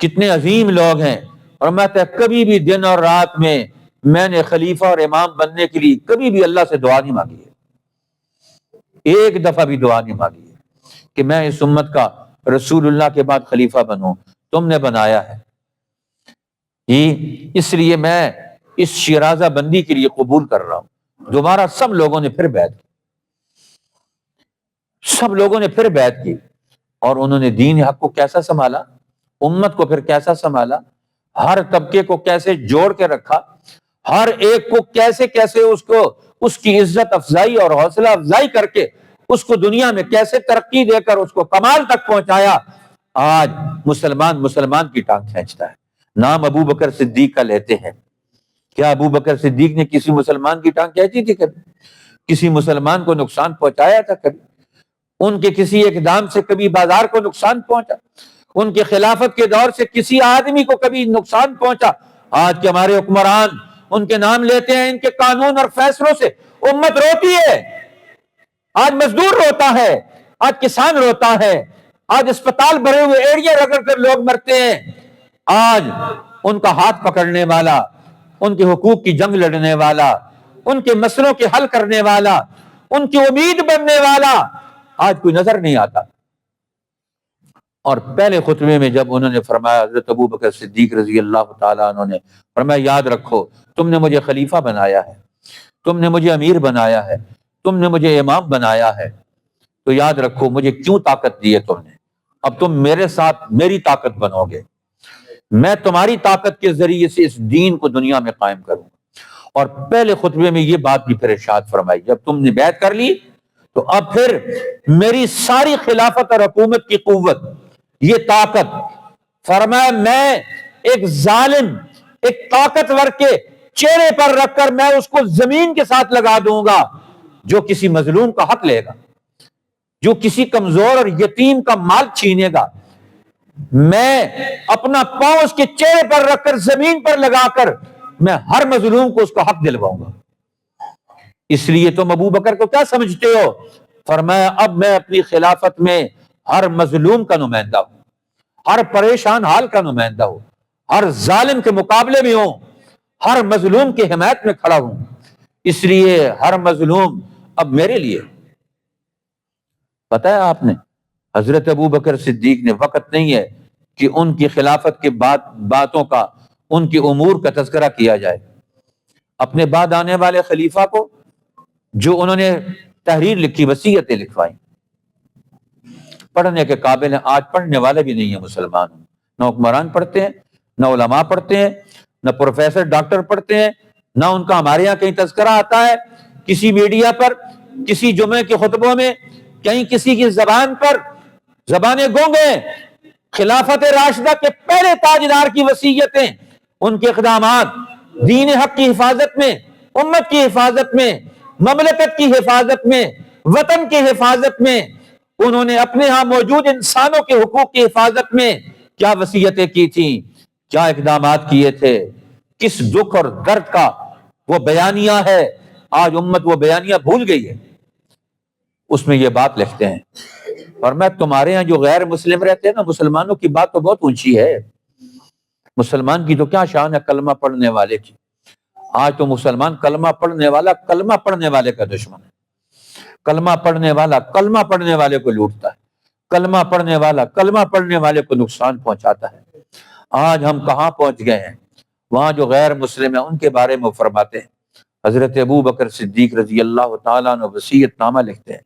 کتنے عظیم لوگ ہیں، اور میں کبھی بھی دن اور رات میں نے خلیفہ اور امام بننے کے لیے کبھی بھی اللہ سے دعا نہیں مانگی ہے، ایک دفعہ بھی دعا نہیں مانگی ہے کہ میں اس امت کا رسول اللہ کے بعد خلیفہ بنوں، تم نے بنایا ہے، اس لیے میں اس شیرازہ بندی کے لیے قبول کر رہا ہوں۔ دوبارہ سب لوگوں نے پھر بیعت کی، سب لوگوں نے پھر بیعت کی، اور انہوں نے دین حق کو کیسا سنبھالا، امت کو پھر کیسا سنبھالا، ہر طبقے کو کیسے جوڑ کے رکھا، ہر ایک کو کیسے کیسے اس کی عزت افزائی اور حوصلہ افزائی کر کے اس کو دنیا میں کیسے ترقی دے کر اس کو کمال تک پہنچایا۔ آج مسلمان کی ٹانگ کھینچتا ہے۔ نام ابو بکر صدیق کا لیتے ہیں، کیا ابو بکر صدیق نے کسی مسلمان کی ٹانگ کھینچی تھی کبھی؟ کسی مسلمان کو نقصان پہنچایا تھا کبھی؟ ان کے کسی اقدام سے کبھی بازار کو نقصان پہنچا؟ ان کے خلافت کے دور سے کسی آدمی کو کبھی نقصان پہنچا؟ آج کے ہمارے حکمران ان کے نام لیتے ہیں، ان کے قانون اور فیصلوں سے امت روتی ہے۔ آج مزدور روتا ہے، آج کسان روتا ہے، آج اسپتال بھرے ہوئے ایڑیاں رگڑ کر لوگ مرتے ہیں۔ آج ان کا ہاتھ پکڑنے والا، ان کے حقوق کی جنگ لڑنے والا، ان کے مسئلوں کے حل کرنے والا، ان کی امید بننے والا آج کوئی نظر نہیں آتا۔ اور پہلے خطبے میں جب انہوں نے فرمایا، حضرت ابو بکر صدیق رضی اللہ تعالیٰ عنہ نے فرمایا، یاد رکھو تم نے مجھے خلیفہ بنایا ہے، تم نے مجھے امیر بنایا ہے، تم نے مجھے امام بنایا ہے، تو یاد رکھو مجھے کیوں طاقت دی ہے تم نے، اب تم میرے ساتھ میری طاقت بنو گے، میں تمہاری طاقت کے ذریعے سے اس دین کو دنیا میں قائم کروں گا۔ اور پہلے خطبے میں یہ بات بھی پھر ارشاد فرمائی، جب تم نے بیعت کر لی تو اب پھر میری ساری خلافت اور حکومت کی قوت، یہ طاقت، فرمایا میں ایک ظالم، ایک طاقتور کے چہرے پر رکھ کر میں اس کو زمین کے ساتھ لگا دوں گا جو کسی مظلوم کا حق لے گا، جو کسی کمزور اور یتیم کا مال چھینے گا، میں اپنا پاؤں اس کے چہرے پر رکھ کر زمین پر لگا کر میں ہر مظلوم کو اس کا حق دلواؤں گا۔ اس لیے تم ابو بکر کو کیا سمجھتے ہو؟ فرمایا اب میں اپنی خلافت میں ہر مظلوم کا نمائندہ ہوں، ہر پریشان حال کا نمائندہ ہوں، ہر ظالم کے مقابلے میں ہوں، ہر مظلوم کی حمایت میں کھڑا ہوں، اس لیے ہر مظلوم اب میرے لیے۔ پتہ ہے آپ نے حضرت ابو بکر صدیق نے، وقت نہیں ہے کہ ان کی خلافت کے باتوں کا، ان کے امور کا تذکرہ کیا جائے، اپنے بعد آنے والے خلیفہ کو جو انہوں نے تحریر لکھی، وصیتیں لکھوائیں، پڑھنے کے قابل ہیں، آج پڑھنے والے بھی نہیں ہیں مسلمان، نہ حکمران پڑھتے ہیں، نہ علماء پڑھتے ہیں، نہ پروفیسر ڈاکٹر پڑھتے ہیں، نہ ان کا ہمارے یہاں کہیں تذکرہ آتا ہے کسی میڈیا پر، کسی جمعے کے خطبوں میں، کہیں کسی کی زبان پر، زبانیں گونگے، خلافت راشدہ کے پہلے تاجدار کی وصیتیں، ان کے اقدامات دین حق کی حفاظت میں، امت کی حفاظت میں، مملکت کی حفاظت میں، وطن کی حفاظت میں، انہوں نے اپنے ہاں موجود انسانوں کے حقوق کی حفاظت میں کیا وصیتیں کی تھیں، کیا اقدامات کیے تھے، کس دکھ اور درد کا وہ بیانیہ ہے، آج امت وہ بیانیہ بھول گئی ہے۔ اس میں یہ بات لکھتے ہیں، اور میں تمہارے ہاں جو غیر مسلم رہتے ہیں نا، مسلمانوں کی بات تو بہت اونچی ہے، مسلمان کی تو کیا شان ہے کلمہ پڑھنے والے کی، آج تو مسلمان کلمہ پڑھنے والا کلمہ پڑھنے والے کا دشمن ہے، کلمہ پڑھنے والا کلمہ پڑھنے والے کو لوٹتا ہے، کلمہ پڑھنے والا کلمہ پڑھنے والے کو نقصان پہنچاتا ہے۔ آج ہم کہاں پہنچ گئے ہیں؟ وہاں جو غیر مسلم ہیں ان کے بارے میں فرماتے ہیں، حضرت ابو بکر صدیق رضی اللہ تعالیٰ عنہ وصیت نامہ لکھتے ہیں،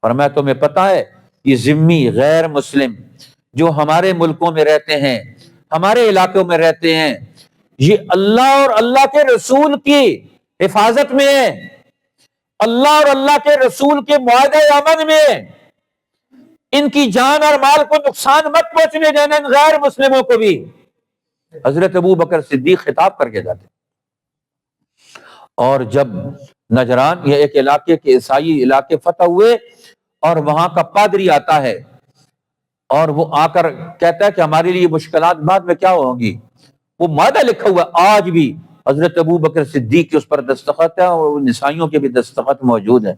فرمایا تمہیں پتہ ہے یہ ذمی غیر مسلم جو ہمارے ملکوں میں رہتے ہیں، ہمارے علاقوں میں رہتے ہیں، یہ اللہ اور اللہ کے رسول کی حفاظت میں ہے، اللہ اور اللہ کے رسول کے معاہدہ امن میں، ان کی جان اور مال کو نقصان مت پہنچنے دینا ان غیر مسلموں کو بھی۔ حضرت ابو بکر صدیق خطاب کر کے جاتے، اور جب نجران یہ ایک علاقے کے عیسائی علاقے فتح ہوئے اور وہاں کا پادری آتا ہے اور وہ آ کر کہتا ہے کہ ہمارے لیے مشکلات بعد میں کیا ہوں گی، وہ معاہدہ لکھا ہوا آج بھی حضرت ابو بکر صدیق کے اس پر دستخط ہے اور نسائیوں کے بھی دستخط موجود ہیں۔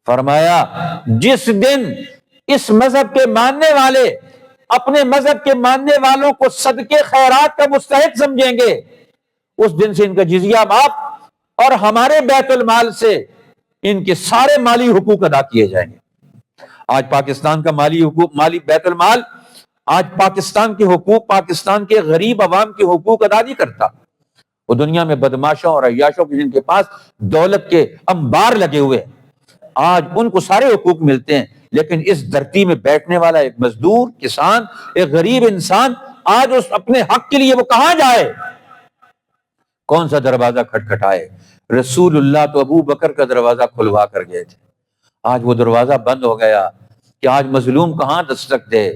فرمایا جس دن اس مذہب کے ماننے والے اپنے مذہب کے ماننے والوں کو صدقے خیرات کا مستحق سمجھیں گے، اس دن سے ان کا جزیہ معاف اور ہمارے بیت المال سے ان کے سارے مالی حقوق ادا کیے جائیں گے۔ آج پاکستان کا مالی حقوق، مالی بیت المال آج پاکستان کے حقوق، پاکستان کے غریب عوام کے حقوق ادا نہیں کرتا۔ وہ دنیا میں بدماشوں اور عیاشوں کے جن کے پاس دولت کے انبار لگے ہوئے ہیں، آج ان کو سارے حقوق ملتے ہیں، لیکن اس دھرتی میں بیٹھنے والا ایک مزدور، کسان، ایک غریب انسان آج اس اپنے حق کے لیے وہ کہاں جائے، کون سا دروازہ کھٹکھٹائے؟ رسول اللہ تو ابو بکر کا دروازہ کھلوا کر گئے تھے، آج وہ دروازہ بند ہو گیا کہ آج مظلوم کہاں دستک دے،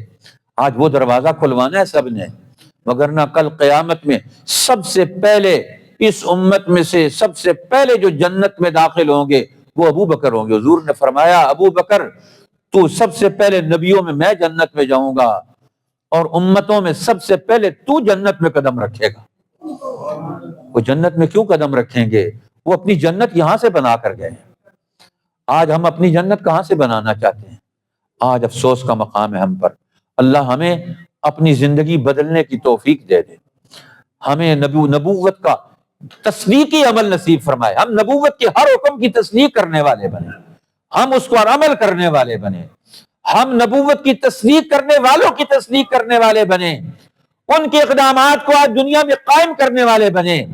آج وہ دروازہ کھلوانا ہے سب نے، مگر نہ کل قیامت میں سب سے پہلے اس امت میں سے سب سے پہلے جو جنت میں داخل ہوں گے وہ ابو بکر ہوں گے۔ حضور نے فرمایا ابو بکر تو سب سے پہلے نبیوں میں جنت میں جاؤں گا، اور امتوں میں سب سے پہلے تو جنت میں قدم رکھے گا۔ وہ جنت میں کیوں قدم رکھیں گے؟ وہ اپنی جنت یہاں سے بنا کر گئے ہیں، آج ہم اپنی جنت کہاں سے بنانا چاہتے ہیں؟ آج افسوس کا مقام ہے ہم پر۔ اللہ ہمیں اپنی زندگی بدلنے کی توفیق دے دے، ہمیں نبوت کا تصدیقی عمل نصیب فرمائے، ہم نبوت کے ہر حکم کی تصدیق کرنے والے بنے، ہم اس پر عمل کرنے والے بنے، ہم نبوت کی تصدیق کرنے والوں کی تصدیق کرنے والے بنے، ان کے اقدامات کو آج دنیا میں قائم کرنے والے بنے۔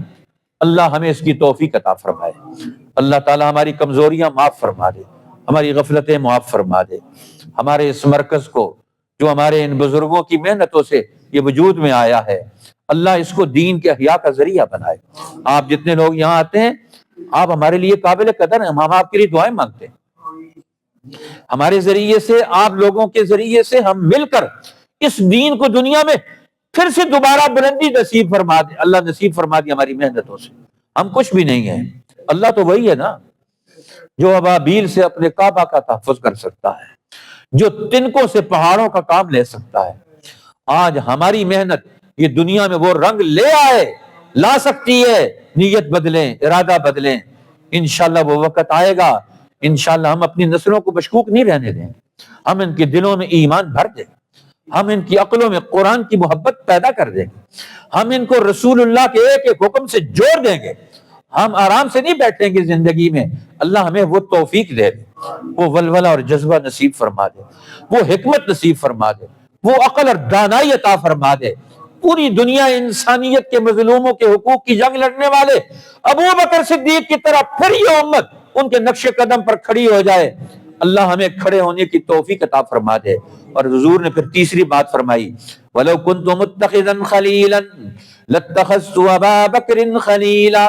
اللہ ہمیں اس کی توفیق عطا فرمائے، اللہ تعالی ہماری کمزوریاں معاف فرما دے، ہماری غفلتیں معاف فرما دے، ہمارے اس مرکز کو جو ہمارے ان بزرگوں کی محنتوں سے یہ وجود میں آیا ہے، اللہ اس کو دین کے احیاء کا ذریعہ بنائے۔ آپ جتنے لوگ یہاں آتے ہیں آپ ہمارے لیے قابل قدر ہیں، ہم آپ کے لیے دعائیں مانگتے ہیں، ہمارے ذریعے سے، آپ لوگوں کے ذریعے سے ہم مل کر اس دین کو دنیا میں پھر سے دوبارہ بلندی نصیب فرما دے، اللہ نصیب فرما دے ہماری محنتوں سے۔ ہم کچھ بھی نہیں ہیں، اللہ تو وہی ہے نا جو ابابیل سے اپنے کعبہ کا تحفظ کر سکتا ہے، جو تنکوں سے پہاڑوں کا کام لے سکتا ہے۔ آج ہماری محنت یہ دنیا میں وہ رنگ لے آئے، لا سکتی ہے۔ نیت بدلیں، ارادہ بدلیں، انشاءاللہ وہ وقت آئے گا، انشاءاللہ ہم اپنی نسلوں کو مشکوک نہیں رہنے دیں، ہم ان کے دلوں میں ایمان بھر دیں، ہم ان کی عقلوں میں قرآن کی محبت پیدا کر دیں گے، ہم ان کو رسول اللہ کے ایک ایک حکم سے جوڑ دیں گے، ہم آرام سے نہیں بیٹھیں گے زندگی میں۔ اللہ ہمیں وہ توفیق دے دے، وہ ولولہ اور جذبہ نصیب فرما دے، وہ حکمت نصیب فرما دے، وہ عقل اور دانائی عطا فرما دے۔ پوری دنیا انسانیت کے مظلوموں کے حقوق کی جنگ لڑنے والے ابو بکر صدیق کی طرح پھر یہ امت ان کے نقش قدم پر کھڑی ہو جائے۔ اللہ ہمیں کھڑے ہونے کی توفیق عطا فرما دے۔ اور حضور نے پھر تیسری بات فرمائی، وَلَوْ كُنْتُ مُتَّخِذًا خَلِيلًا لَاتَّخَذْتُ أَبَا بَكْرٍ خَلِيلًا،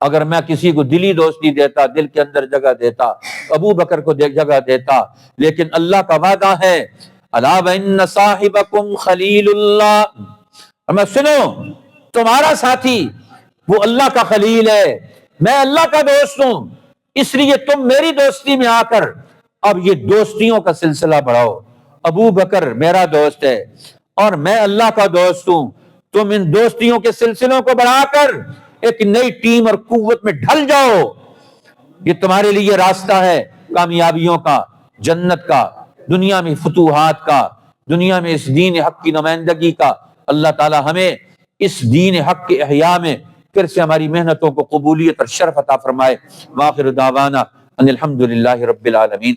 اگر میں کسی کو دلی دوستی دیتا، دل کے اندر جگہ دیتا، ابو بکر کو جگہ دیتا، لیکن اللہ کا وعدہ ہے الا وان صاحبکم خلیل اللہ، میں سنو تمہارا ساتھی وہ اللہ کا خلیل ہے، میں اللہ کا دوست ہوں، اس لیے تم میری دوستی میں آ کر اب یہ دوستیوں کا سلسلہ بڑھاؤ۔ ابو بکر میرا دوست ہے اور میں اللہ کا دوست ہوں، تم ان دوستیوں کے سلسلوں کو بڑھا کر ایک نئی ٹیم اور قوت میں ڈھل جاؤ۔ یہ تمہارے لیے راستہ ہے کامیابیوں کا، جنت کا، دنیا میں فتوحات کا، دنیا میں اس دین حق کی نمائندگی کا۔ اللہ تعالی ہمیں اس دین حق کے احیاء میں پھر سے ہماری محنتوں کو قبولیت اور شرف عطا فرمائے۔ وآخر دعوانا ان الحمد للہ رب العالمین۔